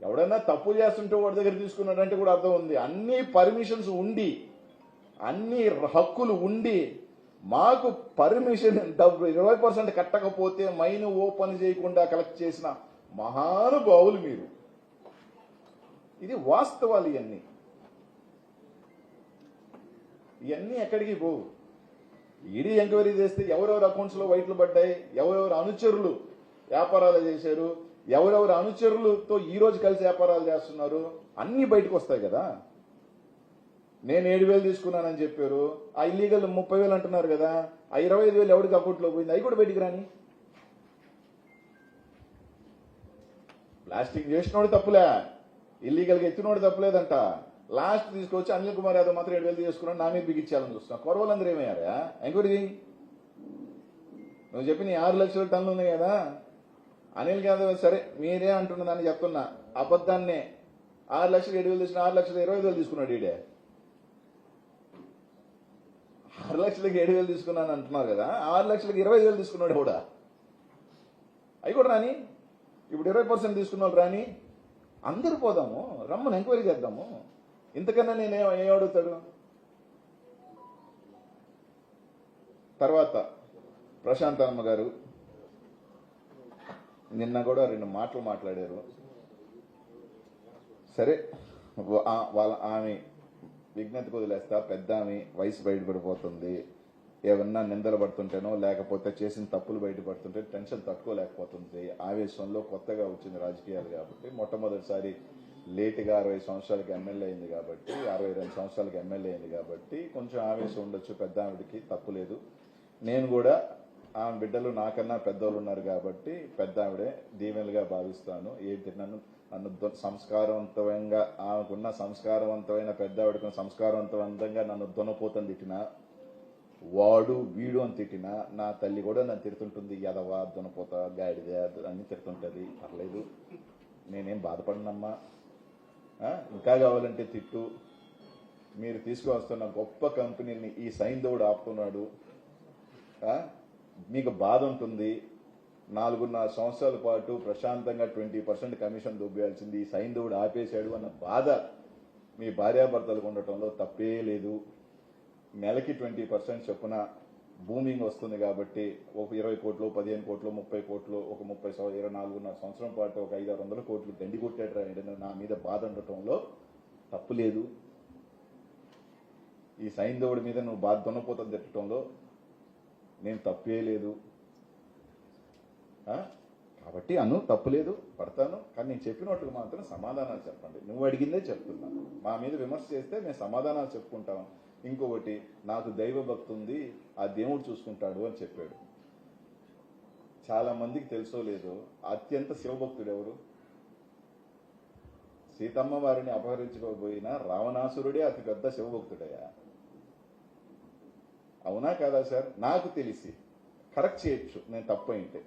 ఎవడన్నా తప్పు చేస్తుంటే వాడి దగ్గర తీసుకున్నాడంటే కూడా అర్థం ఉంది. అన్ని పర్మిషన్స్ ఉండి, అన్ని హక్కులు ఉండి, మాకు పర్మిషన్ 20% కట్టకపోతే మైన్ ఓపెన్ చేయకుండా కలెక్ట్ చేసిన మహానుభావులు మీరు. ఇది వాస్తవాలు. ఇవన్నీ ఎక్కడికి పోవు. ఈడీ ఎంక్వైరీ చేస్తే ఎవరెవరు అకౌంట్స్ లో వైట్లు పడ్డాయి, ఎవరెవరు అనుచరులు వ్యాపారాలు చేశారు, ఎవరెవరు అనుచరులతో ఈ రోజు కలిసి వ్యాపారాలు చేస్తున్నారు, అన్ని బయటకు వస్తాయి కదా. నేను 7,000 తీసుకున్నానని చెప్పారు, ఆ ఇల్లీగల్ 30,000 అంటున్నారు కదా, ఆ 25,000 ఎవరికి అకౌంట్ లో పోయింది, అవి కూడా బయటికి రాని. ప్లాస్టిక్ చేసినోడు తప్పులే, ఇల్లీగల్ గా ఎత్తినోడు తప్పులేదంట. లాస్ట్ తీసుకొచ్చి అనిల్ కుమార్ యాదవ్ మాత్రం 7,000 తీసుకున్నాడు, నా మీద బిగించాలని చూస్తున్నా. కొరవలందరూ ఏమయ్యారా? ఎంక్వైరీ నువ్వు చెప్పి నీ 6 లక్షల టన్నులు ఉన్నాయి కదా, అనిల్ యాదవ్ సరే మీరే అంటున్న దాన్ని చెప్తున్నా, అబద్ధాన్నే 6 లక్షలు 7,000 తీసుకున్నా, 6 లక్షలు 25,000 తీసుకున్నాడు. ఈడే 6 లక్షలకి 7,000 తీసుకున్నాను అంటున్నారు కదా, 6 లక్షలకి 20,000 తీసుకున్నాడు కూడా. అవి కూడా రాని. ఇప్పుడు 20% తీసుకున్న వాళ్ళు రాని. అందరూ పోదాము, రమ్మని ఎంక్వైరీ చేద్దాము. ఇంతకన్నా నేను ఏం అడుగుతాడు? తర్వాత ప్రశాంత్ అమ్మ గారు నిన్న కూడా 2 మాటలు మాట్లాడారు. సరే ఆమె విజ్ఞతకు వదిలేస్తా, పెద్ద ఆమె వయసు బయటపడిపోతుంది, ఏమన్నా నిందలు పడుతుంటేనో లేకపోతే చేసిన తప్పులు బయటపడుతుంటే టెన్షన్ తట్టుకోలేకపోతుంది, ఆవేశంలో కొత్తగా వచ్చింది రాజకీయాలు కాబట్టి, మొట్టమొదటిసారి లేటుగా 60 సంవత్సరాలకి ఎమ్మెల్యే అయింది కాబట్టి, 62 సంవత్సరాలకి ఎమ్మెల్యే అయింది కాబట్టి కొంచెం ఆవేశం ఉండొచ్చు, పెద్ద ఆవిడికి తప్పు లేదు. నేను కూడా ఆమె బిడ్డలు నాకన్నా పెద్దోళ్ళు ఉన్నారు కాబట్టి పెద్ద ఆవిడే దీవెనలుగా భావిస్తాను. ఏంటి నన్ను సంస్కారవంతంగా ఆమెకున్న సంస్కారవంతమైన పెద్ద ఆవిడకున్న సంస్కారవంతంగా నన్ను దున్నపోతని తిట్టినా, వాడు వీడు అని తిట్టినా నా తల్లి కూడా నన్ను తిడుతుంటుంది, ఎదవా దున్నపోత గాడిదే అని తిడుతుంటది. పర్లేదు, నేనేం బాధపడినమ్మా. ఇంకా కావాలంటే తిట్టు. మీరు తీసుకువస్తున్న గొప్ప కంపెనీని ఈ సైంధవుడు ఆపుతున్నాడు, మీకు బాధ ఉంటుంది. 4.5 సంవత్సరాల పాటు ప్రశాంతంగా 20% కమిషన్ దొబ్బేయాల్సింది ఈ సైంధవుడు ఆపేశాడు అన్న బాధ మీ భార్యాభర్తలకు ఉండటంలో తప్పే లేదు. నెలకి 20% చొప్పున బూమింగ్ వస్తుంది కాబట్టి ఒక 20 కోట్లు, 15 కోట్లు, 30 కోట్లు, ఒక 24.5 సంవత్సరం పాటు ఒక 500-600 కోట్లు దండి కొట్టాడు. నా మీద బాధ ఉండటంలో తప్పు లేదు. ఈ సైంధవుడి మీద నువ్వు బాధ దున్నపోతుంది తిట్టడంలో నేను తప్పే లేదు. కాబట్టి తప్పు లేదు, పడతాను. కానీ నేను చెప్పినట్టుగా మాత్రం సమాధానాలు చెప్పండి. నువ్వు అడిగిందే చెప్తున్నా. మా మీద విమర్శ చేస్తే మేము సమాధానాలు చెప్పుకుంటాం. ఇంకొకటి, నాకు దైవ భక్తి ఉంది, ఆ దేవుడు చూసుకుంటాడు అని చెప్పాడు. చాలా మందికి తెలుసో లేదో అత్యంత శివభక్తుడు ఎవరు? సీతమ్మ వారిని అపహరించుకోబోయిన రావణాసురుడే అతిపెద్ద శివభక్తుడయ్యా. అవునా కాదా సార్? నాకు తెలిసి కరెక్ట్ చేయొచ్చు నేను తప్పు అయింటే.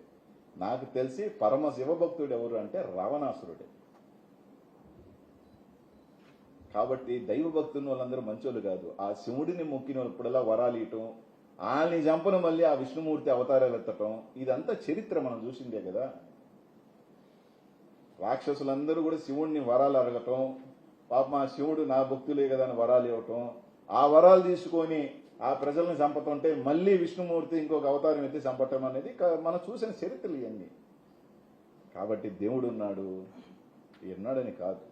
నాకు తెలిసి పరమ శివభక్తుడు ఎవరు అంటే రావణాసురుడే. కాబట్టి దైవ భక్తుని వాళ్ళందరూ మంచోళ్ళు కాదు. ఆ శివుడిని మొక్కిన వాళ్ళప్పుడల్లా వరాలు ఇయటం, వాళ్ళని చంపను మళ్ళీ ఆ విష్ణుమూర్తి అవతారాలు ఎత్తటం, ఇదంతా చరిత్ర మనం చూసిందే కదా. రాక్షసులందరూ కూడా శివుడిని వరాలు అడగటం, పాపం ఆ శివుడు నా భక్తులే కదా అని వరాలు ఇవ్వటం, ఆ వరాలు తీసుకొని ఆ ప్రజల్ని చంపుతుంటే మళ్ళీ విష్ణుమూర్తి ఇంకొక అవతారం ఎత్తి చంపటం అనేది మనం చూసిన చరిత్రలు ఇవన్నీ. కాబట్టి దేవుడు ఉన్నాడని కాదు.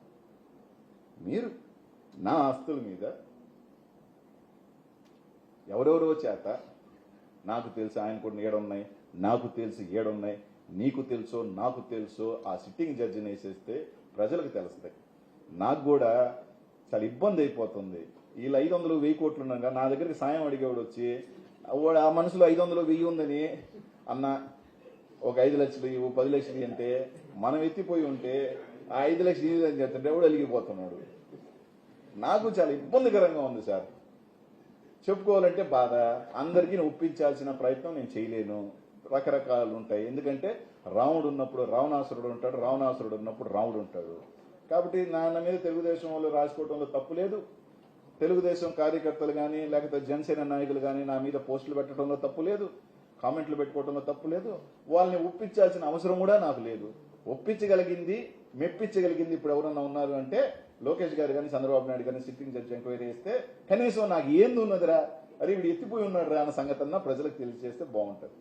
మీరు నా ఆస్తుల మీద ఎవరెవరో చేత నాకు తెలుసు ఆయన కూడా ఏడున్నాయి, నాకు తెలిసి ఏడున్నాయి, నీకు తెలుసో నాకు తెలుసో ఆ సిట్టింగ్ జడ్జిని వేసేస్తే ప్రజలకు తెలుస్తాయి. నాకు కూడా చాలా ఇబ్బంది అయిపోతుంది. వీళ్ళు 500 1000 కోట్లు ఉన్నాగా నా దగ్గరికి సాయం అడిగేవాడు వచ్చి ఆ మనసులో 500 1000 ఉందని అన్న ఒక 5 లక్షలు ఇవ్వు 10 లక్షలు అంటే మనం ఎత్తిపోయి ఉంటే ఆ 5 లక్షలు ఇవ్వదని చెప్తుంటే ఎవడు అలిగిపోతున్నాడు. నాకు చాలా ఇబ్బందికరంగా ఉంది సార్. చెప్పుకోవాలంటే బాధ. అందరికీ ఒప్పించాల్సిన ప్రయత్నం నేను చేయలేను. రకరకాలు ఉంటాయి. ఎందుకంటే రాముడు ఉన్నప్పుడు రావణాసురుడు ఉంటాడు, రావణాసురుడు ఉన్నప్పుడు రాముడు ఉంటాడు. కాబట్టి నాన్న మీద తెలుగుదేశం వాళ్ళు రాసుకోవడంలో తప్పు లేదు. తెలుగుదేశం కార్యకర్తలు కానీ లేకపోతే జనసేన నాయకులు కానీ నా మీద పోస్టులు పెట్టడంలో తప్పు లేదు, కామెంట్లు పెట్టుకోవడంలో తప్పు లేదు. వాళ్ళని ఒప్పించాల్సిన అవసరం కూడా నాకు లేదు. ఒప్పించగలిగింది, మెప్పించగలిగింది ఇప్పుడు ఎవరన్నా ఉన్నారు అంటే లోకేష్ గారు కానీ చంద్రబాబు నాయుడు కానీ సిట్టింగ్ జడ్జి ఎంక్వైరీ చేస్తే కనీసం నాకు ఏంది ఉన్నదిరా, అరే వీడు ఎత్తిపోయి ఉన్నాడు రా అన్న సంగతి అన్నా ప్రజలకు తెలియజేస్తే బాగుంటుంది.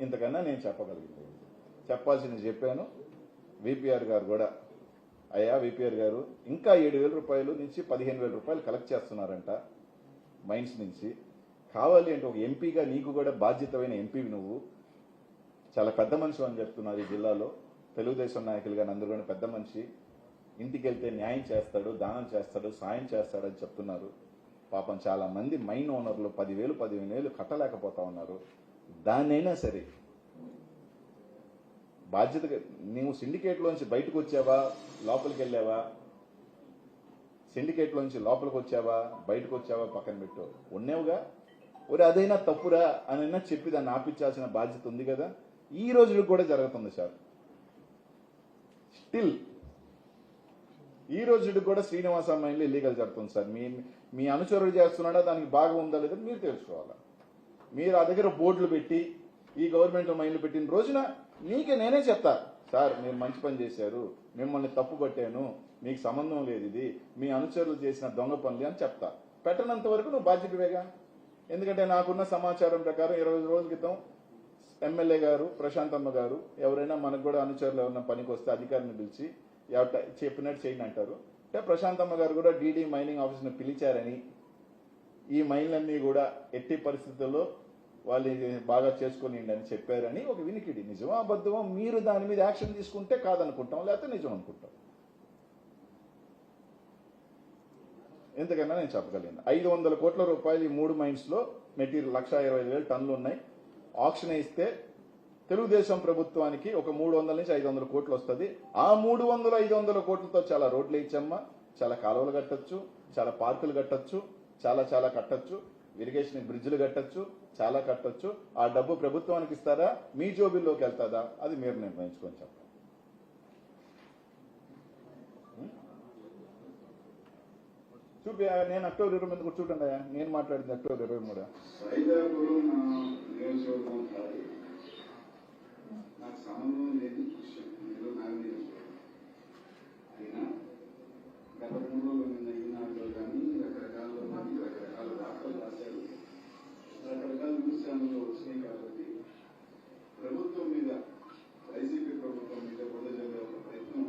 ఇంతకన్నా నేను చెప్పగలిగింది. చెప్పాల్సింది చెప్పాను. విపిఆర్ గారు కూడా, అయ్యా విపిఆర్ గారు ఇంకా 7,000 రూపాయలు నుంచి 15,000 రూపాయలు కలెక్ట్ చేస్తున్నారంట మైన్స్ నుంచి. కావాలి అంటే ఒక ఎంపీగా నీకు కూడా బాధ్యతమైన ఎంపీవి, నువ్వు చాలా పెద్ద మనిషి అని చెప్తున్నారు ఈ జిల్లాలో. తెలుగుదేశం నాయకులుగా అందరూ పెద్ద మనిషి, ఇంటికి వెళ్తే న్యాయం చేస్తాడు, దానం చేస్తాడు, సాయం చేస్తాడని చెప్తున్నారు. పాపం చాలా మంది మైన్ ఓనర్లు 10,000 15,000 కట్టలేకపోతా ఉన్నారు. దాన్నైనా సరే బాధ్యతగా నువ్వు సిండికేట్లోంచి బయటకు వచ్చావా, లోపలికి వెళ్ళావా, సిండికేట్లోంచి లోపలికి వచ్చావా, బయటకు వచ్చావా పక్కన పెట్టు, ఉన్నావుగా. ఒరే అదైనా తప్పురా అని చెప్పి దాన్ని ఆపించాల్సిన బాధ్యత ఉంది కదా. ఈ రోజుకి కూడా జరుగుతుంది సార్. స్టిల్ ఈ రోజుకి కూడా శ్రీనివాస మైన్లో ఇల్లీగల్ జరుగుతుంది సార్. మీ అనుచరుడు చేస్తున్నాడా, దానికి బాగా ఉందా లేదా మీరు తెలుసుకోవాలా. మీరు ఆ దగ్గర బోర్డులు పెట్టి ఈ గవర్నమెంట్ మైండ్లు పెట్టిన రోజున నేనే చెప్తా, సార్ మీరు మంచి పని చేశారు, మిమ్మల్ని తప్పు పట్టాను, మీకు సంబంధం లేదు, ఇది మీ అనుచరులు చేసిన దొంగ పనులు అని చెప్తా. పెట్టనంత వరకు నువ్వు బాధ్యతవేగా. ఎందుకంటే నాకున్న సమాచారం ప్రకారం 20 రోజుల క్రితం ఎమ్మెల్యే గారు ప్రశాంతమ్మ గారు ఎవరైనా మనకు కూడా అనుచరులు ఉన్న పనికి వస్తే అధికారిని పిలిచి చెప్పినట్టు చేయండి అంటారు. అంటే ప్రశాంతమ్మ గారు కూడా డీడీ మైనింగ్ ఆఫీస్ని పిలిచారని, ఈ మైన్లన్నీ కూడా ఎట్టి పరిస్థితుల్లో వాళ్ళు బాగా చేసుకుని అని చెప్పారని ఒక వినికిడి. నిజమా అబద్ధమో మీరు దాని మీద యాక్షన్ తీసుకుంటే కాదనుకుంటాం, లేకపోతే నిజం అనుకుంటాం. ఎందుకన్నా నేను చెప్పగలను. 500 కోట్ల రూపాయలు ఈ 3 మైన్స్ లో మెటీరియల్ 1,20,000 టన్నులు ఉన్నాయి. ఆక్షన్ ఇస్తే తెలుగుదేశం ప్రభుత్వానికి ఒక 300 నుంచి 500 కోట్లు వస్తుంది. ఆ 300-500 కోట్లతో చాలా రోడ్లు ఇచ్చమ్మా, చాలా కాలువలు కట్టొచ్చు, చాలా పార్కులు కట్టొచ్చు, చాలా కట్టొచ్చు, ఇరిగేషన్ బ్రిడ్జ్లు కట్టొచ్చు, చాలా కట్టొచ్చు. ఆ డబ్బు ప్రభుత్వానికి ఇస్తారా, మీ జోబిల్లోకి వెళ్తాదా, అది మీరు నిర్ణయించుకొని చెప్పండి. చూపి నేను అక్టోబర్ 28 కూర్చుంటా, నేను మాట్లాడింది అక్టోబర్ 23. నాకు సంబంధం లేని విషయం మీరు నాకు అయినా గత 3 రోజుల నిన్న ఈనాడులో కానీ రకరకాల వార్తలు రాశారు, రకరకాల న్యూస్ ఛానల్లో వచ్చినాయి. కాబట్టి ప్రభుత్వం మీద, వైసీపీ ప్రభుత్వం మీద బురద జల్లే ఒక ప్రయత్నం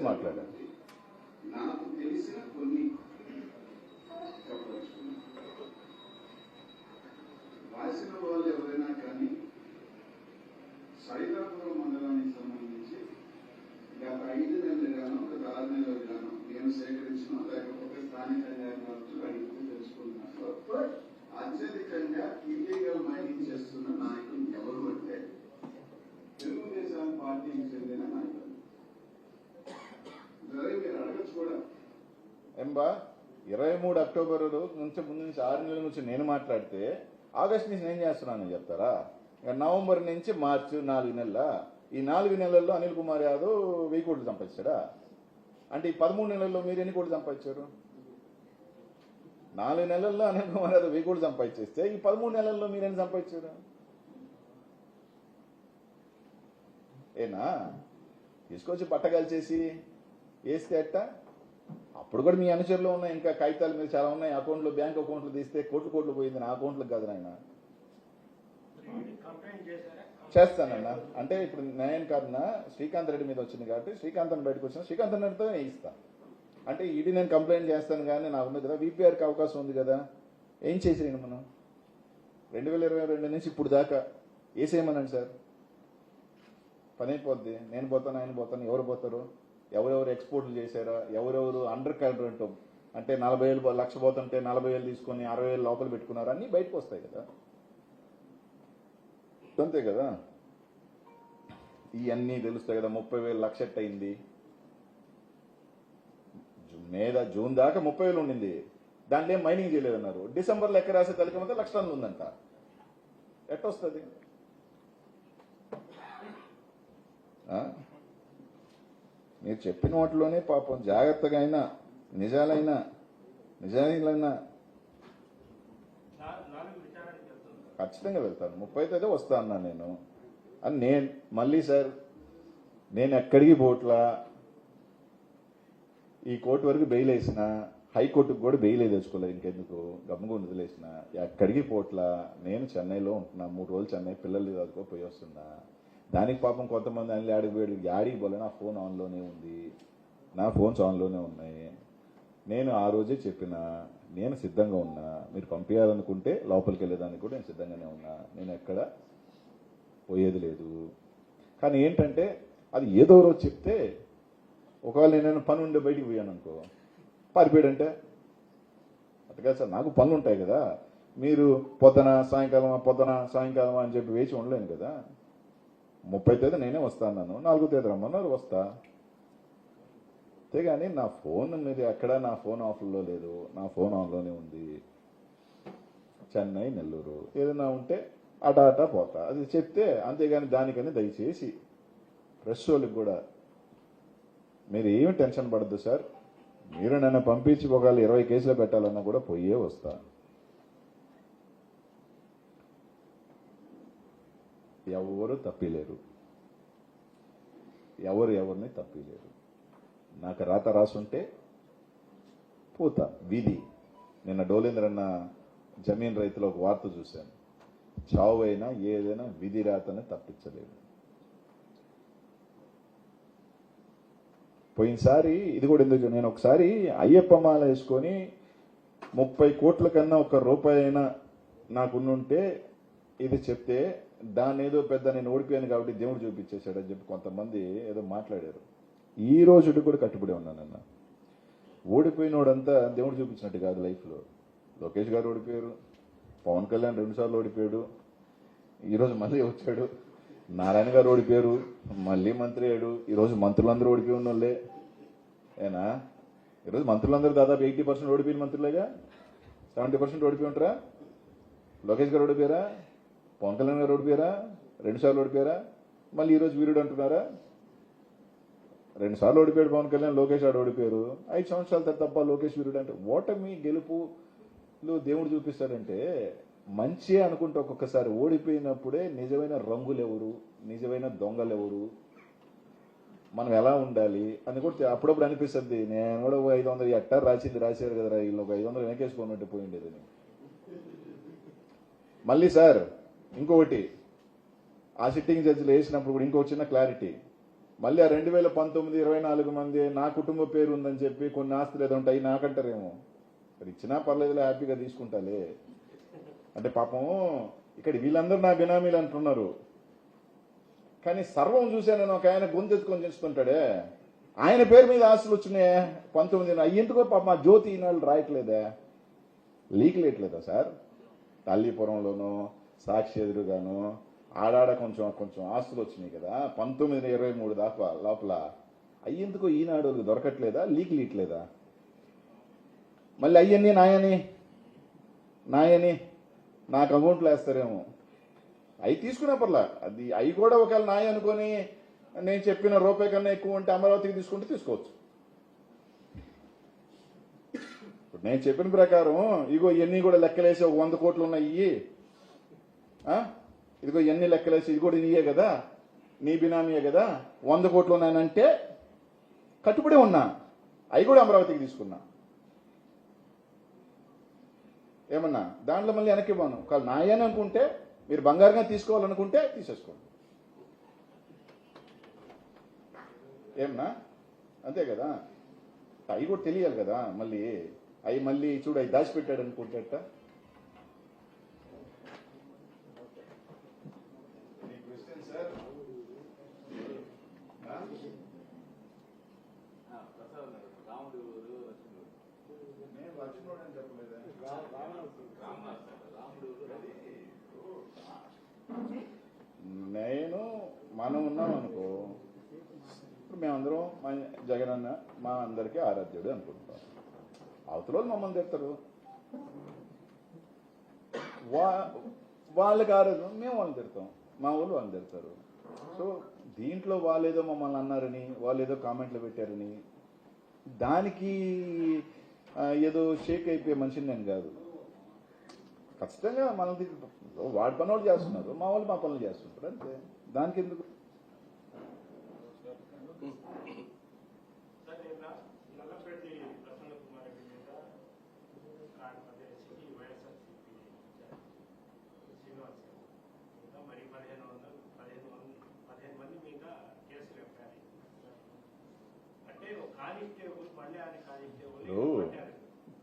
మాట్లాడారు. నాకు తెలిసిన కొన్ని చెప్పదలుచుకున్నాను. రాసిన వాళ్ళు ఎవరైనా కానీ సైదాపురం మండలానికి సంబంధించి గత 5 నెలలుగానో గత 6 నెలలుగానో నేను సేకరించిన, లేకపోతే స్థానికంగా అడిగితే తెలుసుకున్నాను, అత్యధికంగా ఇల్లీగల్ మైనింగ్ చేస్తున్న నాయకులు ఎవరు అంటే తెలుగుదేశం పార్టీకి చెందిన నాయకులు. మీరు అడగచ్చు కూడా. ఎంబా 23 అక్టోబర్ నుంచి ముందు నుంచి 6 నెలల నుంచి నేను మాట్లాడితే ఆగస్టు నుంచి నేను చేస్తున్నానని చెప్తారా? నవంబర్ నుంచి మార్చి 4 నెలల, ఈ 4 నెలల్లో అనిల్ కుమార్ యాదవ్ 1000 కోట్లు సంపాదించాడా? అంటే ఈ 13 నెలల్లో మీరు ఎన్ని కోట్లు సంపాదించారు? 4 నెలల్లో అనిల్ కుమార్ యాదవ్ 1000 కోట్లు సంపాదించేస్తే ఈ 13 నెలల్లో మీరు ఎన్ని సంపాదించారు? ఏనా తీసుకొచ్చి పట్టగలిచేసి వేస్తే అట్ట? అప్పుడు కూడా మీ అనుచరులు ఉన్నాయి, ఇంకా కాగితాలు మీద చాలా ఉన్నాయి. అకౌంట్లో, బ్యాంక్ అకౌంట్లు తీస్తే కోట్లు పోయింది. నా అకౌంట్లకు కాదు నాయన. చేస్తానన్నా. అంటే ఇప్పుడు నేను కాదన్నా, శ్రీకాంత్ రెడ్డి మీద వచ్చింది కాబట్టి శ్రీకాంత్ అని బయటకు వచ్చిన శ్రీకాంత్ రెడ్డితో ఇస్తా. అంటే ఇది నేను కంప్లైంట్ చేస్తాను కానీ నాకు ఉంది కదా, వీపీఆర్కి అవకాశం ఉంది కదా. ఏం చేసేయండి మనం 2022 నుంచి ఇప్పుడు దాకా వేసేయమనండి సార్, పని అయిపోద్ది. నేను పోతాను, ఆయన పోతాను, ఎవరు పోతారు? ఎవరెవరు ఎక్స్పోర్ట్లు చేశారా, ఎవరెవరు అండర్ కరెంట్ అంటే 40,000 లక్ష పోతుంటే 40,000 తీసుకొని 60,000 లోపల పెట్టుకున్నారు, అన్నీ బయటకు వస్తాయి కదా. అంతే కదా, ఇవన్నీ తెలుస్తాయి కదా. 30,000 లక్ష అయింది, జూన్ దాకా 30,000 ఉండింది, దాంట్లో ఏం మైనింగ్ చేయలేదన్నారు. డిసెంబర్లో ఎక్కడ రాసే తలకమంతా 1,00,000 టన్నులు ఉందంట. ఎట్టొస్తుంది? మీరు చెప్పిన వాటిలోనే పాపం జాగ్రత్తగా అయినా, నిజాలైనా ఖచ్చితంగా వెళ్తాను. 30 వస్తా అన్నా నేను. అని నేను మళ్ళీ సార్, నేను ఎక్కడికి పోట్లా. ఈ కోర్టు వరకు బెయిల్ వేసిన, హైకోర్టుకు కూడా బెయిల్ తెచ్చుకోలేదు. ఇంకెందుకు గమ్ముగా వదిలేసిన, ఎక్కడికి పోట్లా. నేను చెన్నైలో ఉంటున్నా, 3 రోజులు చెన్నై పిల్లలు చదువుకో పోయి వస్తున్నా. దానికి పాపం కొంతమంది అన్ని ఆడికి పోలే. నా ఫోన్ ఆన్లోనే ఉంది, నా ఫోన్స్ ఆన్లోనే ఉన్నాయి. నేను ఆ రోజే చెప్పిన, నేను సిద్ధంగా ఉన్నా. మీరు పంపించాలనుకుంటే లోపలికి వెళ్ళేదానికి కూడా నేను సిద్ధంగానే ఉన్నా. నేను ఎక్కడ పోయేది లేదు. కానీ ఏంటంటే అది ఏదో రోజు చెప్తే, ఒకవేళ నేను పని ఉండే బయటికి పోయాను అనుకో, పారిపోయాడంటే అట్టుగా సార్, నాకు పనులు ఉంటాయి కదా. మీరు పొద్దున సాయంకాలం అని చెప్పి వేచి ఉండలేను కదా. 30 నేనే వస్తా అన్నాను, 4వ తేదీ రమ్మన్నారు, వస్తా. అంతేగాని నా ఫోన్ మీద ఎక్కడ నా ఫోన్ ఆఫ్లో లేదు, నా ఫోన్ ఆన్లోనే ఉంది. చెన్నై, నెల్లూరు ఏదైనా ఉంటే అటా పోతా, అది చెప్తే. అంతేగాని దానికని దయచేసి ప్రెస్ వాళ్ళకి కూడా మీరు ఏమి టెన్షన్ పడద్దు సార్. మీరు నన్ను పంపించి ఒకవేళ 20 కేసులు పెట్టాలన్నా కూడా పోయే వస్తా. ఎవరు తప్పిలేరు, ఎవరిని తప్పిలేరు. నాకు రాత రాసుంటే పోతా. విధి నిన్న డోలేంద్రన్న జమీన్ రైతులో ఒక వార్త చూశాను. చావైనా ఏదైనా విధి రాతని తప్పించలేదు. పోయినసారి ఇది కూడా ఎందుకు, నేను ఒకసారి అయ్యప్ప మాల వేసుకొని 30 కోట్ల కన్నా ఒక్క రూపాయి అయినా నాకున్నుంటే ఇది చెప్తే దాన్ని ఏదో పెద్ద నేను ఓడిపోయాను కాబట్టి దేవుడు చూపించేశాడని చెప్పి కొంతమంది ఏదో మాట్లాడారు. ఈ రోజుకి కూడా కట్టుబడి ఉన్నానన్న. ఓడిపోయినోడంతా దేవుడు చూపించినట్టు కాదు లైఫ్లో. లోకేష్ గారు ఓడిపోయారు, పవన్ కళ్యాణ్ 2 సార్లు ఓడిపోయాడు, ఈరోజు మళ్ళీ వచ్చాడు. నారాయణ గారు ఓడిపోయారు, మళ్ళీ మంత్రి అయ్యాడు. ఈరోజు మంత్రులందరూ ఓడిపోయి ఉన్నోళ్ళే ఏనా? ఈరోజు మంత్రులందరూ దాదాపు 80% ఓడిపోయిన మంత్రులేగా. 70% ఓడిపోయి ఉంటారా? లోకేష్ గారు ఓడిపోయారా? పవన్ కళ్యాణ్ గారు ఓడిపోయారా? 2 సార్లు ఓడిపోయారా? మళ్ళీ ఈరోజు వీరుడు అంటున్నారా? 2 సార్లు ఓడిపోయాడు పవన్ కళ్యాణ్, లోకేష్ ఆడు ఓడిపోయారు. 5 సంవత్సరాల తప్ప లోకేష్ వీరుడు అంటే ఓటమి గెలుపులో దేవుడు చూపిస్తాడంటే మంచి అనుకుంటే ఒక్కొక్కసారి ఓడిపోయినప్పుడే నిజమైన రంగులు ఎవరు, నిజమైన దొంగలు ఎవరు, మనం ఎలా ఉండాలి అని కూడా అప్పుడప్పుడు అనిపిస్తుంది. నేను కూడా 500 ఎట్టారు రాశారు కదరా, వీళ్ళు ఒక 500 వెనకేసుకోనట్టు పోయిండేది. మళ్ళీ సార్ ఇంకొకటి, ఆ సిట్టింగ్ జడ్జిలు వేసినప్పుడు కూడా ఇంకో చిన్న క్లారిటీ. మళ్ళీ ఆ 2019 24 మంది నా కుటుంబ పేరు ఉందని చెప్పి కొన్ని ఆస్తులు ఏదో ఉంటాయి నాకంటారేమో. మరి ఇచ్చినా పర్లేదులే, హ్యాపీగా తీసుకుంటాలే అంటే పాపం ఇక్కడ వీళ్ళందరూ నా బినామీలు అంటున్నారు. కానీ సర్వం చూశాను ఒక ఆయన గొంతెత్తుకొని చేస్తుంటాడే, ఆయన పేరు మీద ఆస్తులు వచ్చినాయి 19. అయ్యేందుకో పాప మా జ్యోతి ఈనాళ్ళు రాయట్లేదా, లీక్ లేట్లేదా సార్? తల్లిపురంలోనూ సాక్షి ఎదురుగాను ఆడాడ కొంచెం ఆస్తులు వచ్చినాయి కదా 1923 దాకా లోపల. అయ్యేందుకో ఈనాడు దొరకట్లేదా, లీక్ లీట్లేదా? మళ్ళీ అయ్యని నాయని నాకు అకౌంట్లో వేస్తారేమో. అవి తీసుకునే పర్లా, అది అవి కూడా ఒకవేళ నాయ అనుకొని నేను చెప్పిన రూపాయి కన్నా ఎక్కువ ఉంటే అమరావతికి తీసుకుంటే తీసుకోవచ్చు. ఇప్పుడు నేను చెప్పిన ప్రకారం ఇగో ఇవన్నీ కూడా లెక్కలేసి ఒక 100 కోట్లు ఉన్నాయి, ఇదిగో ఇవన్నీ లెక్కలేసి ఇది కూడా నీయే కదా, నీ బినామీయే కదా, 100 కోట్లు ఉన్నాయనంటే కట్టుబడి ఉన్నా, అవి కూడా అమరావతికి తీసుకున్నా. ఏమన్నా దాంట్లో మళ్ళీ వెనక్కి పోను. ఒకవేళ నాయని అనుకుంటే మీరు బంగారంగా తీసుకోవాలనుకుంటే తీసేసుకోండి. ఏమన్నా అంతే కదా, అవి కూడా తెలియాలి కదా. మళ్ళీ చూడు అవి దాచిపెట్టాడు అనుకుంటేట. మనం ఉన్నాం అనుకో, ఇప్పుడు మేమందరం జగన్ అన్న మా అందరికీ ఆరాధ్యుడు అనుకుంటాం. అవతల మమ్మల్ని తిడతారు, వాళ్ళకి ఆరాధ్యం, మేము వాళ్ళని తిడతాం, మా వాళ్ళు వాళ్ళని తిడతారు. సో దీంట్లో వాళ్ళేదో మమ్మల్ని అన్నారని, వాళ్ళు ఏదో కామెంట్లు పెట్టారని దానికి ఏదో షేక్ అయిపోయే మనిషిని నేను కాదు. ఖచ్చితంగా మనది వాడి పని వాళ్ళు చేస్తున్నారు, మా వాళ్ళు మా పనులు చేస్తుంటారు అంతే. దానికి ఎందుకు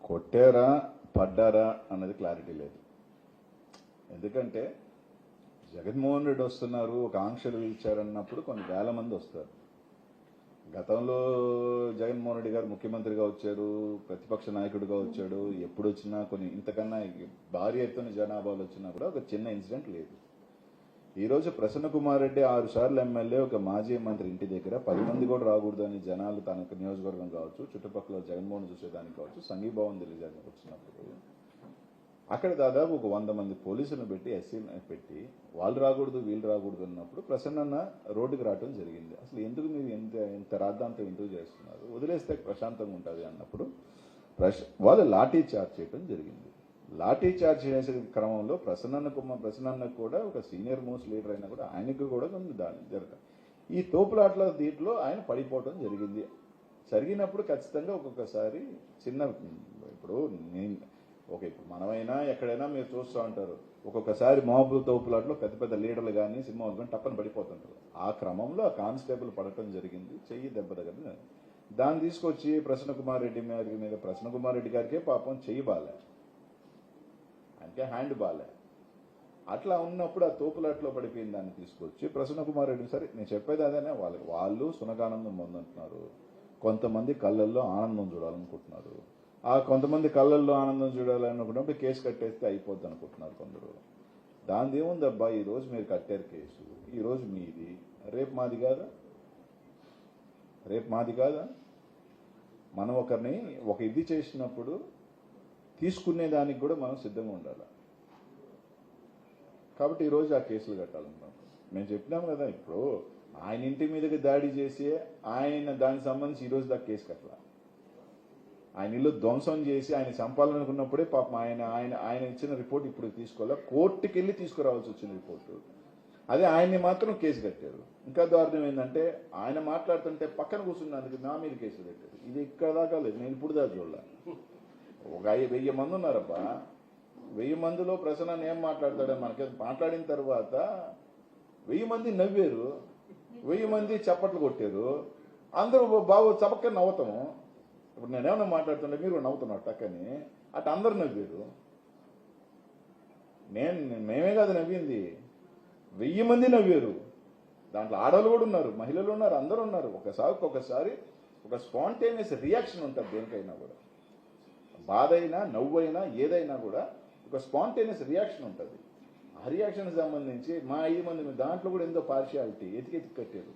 కొట్టారా పడ్డారా అన్నది క్లారిటీ లేదు. ఎందుకంటే జగన్మోహన్ రెడ్డి వస్తున్నారు, ఒక ఆంక్షలు ఇచ్చారన్నప్పుడు కొన్ని వేల మంది వస్తారు. గతంలో జగన్మోహన్ రెడ్డి గారు ముఖ్యమంత్రిగా వచ్చారు, ప్రతిపక్ష నాయకుడిగా వచ్చాడు, ఎప్పుడు వచ్చినా కొన్ని ఇంతకన్నా భారీ ఎత్తున జనాభాలు వచ్చినా కూడా ఒక చిన్న ఇన్సిడెంట్ లేదు. ఈరోజు ప్రసన్న కుమార్ రెడ్డి 6 సార్లు ఎమ్మెల్యే, ఒక మాజీ మంత్రి ఇంటి దగ్గర 10 మంది కూడా రాకూడదు అని జనాలు తనకు నియోజకవర్గం కావచ్చు, చుట్టుపక్కల జగన్మోహన్ చూసేదానికి కావచ్చు, సంఘీభావం తెలియజేయడానికి వచ్చినప్పుడు అక్కడ దాదాపు ఒక 100 మంది పోలీసులను పెట్టి, ఎస్సీలను పెట్టి వాళ్ళు రాకూడదు వీళ్ళు రాకూడదు అన్నప్పుడు ప్రసన్న రోడ్డుకి రావడం జరిగింది. అసలు ఎందుకు మీరు ఎంత రాద్ధాంతం ఎందుకు చేస్తున్నారు, వదిలేస్తే ప్రశాంతంగా ఉంటుంది అన్నప్పుడు వాళ్ళు లాఠీ చార్జ్ చేయడం జరిగింది. లాఠీ చార్జ్ చేసే క్రమంలో ప్రసన్న కూడా ఒక సీనియర్ మోస్ట్ లీడర్ అయినా కూడా ఆయనకు కూడా కొంచెం దాడి జరగదు. ఈ తోపులాట్ల దీంట్లో ఆయన పడిపోవడం జరిగినప్పుడు ఖచ్చితంగా ఒక్కొక్కసారి చిన్న ఇప్పుడు ఓకే, ఇప్పుడు మనమైనా ఎక్కడైనా మీరు చూస్తూ ఉంటారు, ఒక్కొక్కసారి మాబుల్ తోపులాట్లో పెద్ద పెద్ద లీడర్లు కానీ సింహాలు కానీ టప్పని పడిపోతుంటారు. ఆ క్రమంలో ఆ కానిస్టేబుల్ పడటం జరిగింది, చెయ్యి దెబ్బ తగ్గదు. దాన్ని తీసుకొచ్చి ప్రసన్న కుమార్ రెడ్డి మీద ప్రసన్న కుమార్ రెడ్డి గారికే పాపం చెయ్యి బాలే, ఆయనకే హ్యాండ్ బాలే. అట్లా ఉన్నప్పుడు ఆ తోపులాట్లో పడిపోయిన దాన్ని తీసుకొచ్చి ప్రసన్న కుమార్ రెడ్డి, సరే నేను చెప్పేది అదేనే, వాళ్ళు సునకానందం పొందుతున్నారు, కొంతమంది కళ్ళల్లో ఆనందం చూడాలనుకుంటున్నారు. ఆ కొంతమంది కళ్ళల్లో ఆనందం చూడాలనుకున్నప్పుడు కేసు కట్టేస్తే అయిపోద్ది అనుకుంటున్నారు కొందరు. దాని ఏముందబ్బా, ఈరోజు మీరు కట్టారు కేసు, ఈరోజు మీది, రేపు మాది కాదా? రేపు మాది కాదా? మనం ఒకరిని ఒక ఇది చేసినప్పుడు తీసుకునే దానికి కూడా మనం సిద్ధంగా ఉండాలి. కాబట్టి ఈరోజు ఆ కేసులు కట్టాలనుకుంటున్నాం. మేము చెప్పినాం కదా, ఇప్పుడు ఆయన ఇంటి మీదకి దాడి చేసి ఆయన దానికి సంబంధించి ఈరోజు దాకా కేసు కట్టాల. ఆయన ఇల్లు ధ్వంసం చేసి ఆయన చంపాలనుకున్నప్పుడే పాపం ఆయన ఇచ్చిన రిపోర్ట్ ఇప్పుడు తీసుకోవాలా, కోర్టుకి వెళ్ళి తీసుకురావాల్సి వచ్చిన రిపోర్టు. అదే ఆయన్ని మాత్రం కేసు కట్టారు. ఇంకా దారుణం ఏంటంటే ఆయన మాట్లాడుతుంటే పక్కన కూర్చున్నందుకు నా మీద కేసులు కట్టారు. ఇది ఇక్కడ దాకా లేదు, నేను ఇప్పుడు దాకా చూడలే. ఒక 1000 మంది ఉన్నారబ్బా, 1000 మందిలో ప్రసన్న ఏం మాట్లాడతాడో మనకి మాట్లాడిన తర్వాత 1000 మంది నవ్వారు, 1000 మంది చప్పట్లు కొట్టారు, అందరూ బాగా చపక్కని నవ్వుతాము. ఇప్పుడు నేనేమన్నా మాట్లాడుతుంటే మీరు నవ్వుతున్నారు టక్కని, అటు అందరు నవ్వారు. మేమే కాదు నవ్వింది, 1000 మంది నవ్వారు. దాంట్లో ఆడవాళ్ళు కూడా ఉన్నారు, మహిళలు ఉన్నారు, అందరూ ఉన్నారు. ఒక్కొక్కసారి ఒక స్పాంటేనియస్ రియాక్షన్ ఉంటుంది దేనికైనా కూడా, బాధ అయినా నవ్వు అయినా ఏదైనా కూడా ఒక స్పాంటేనియస్ రియాక్షన్ ఉంటుంది. ఆ రియాక్షన్ సంబంధించి మా 5 మంది దాంట్లో కూడా ఎంతో పార్షియాలిటీ ఎతికి కట్టారు.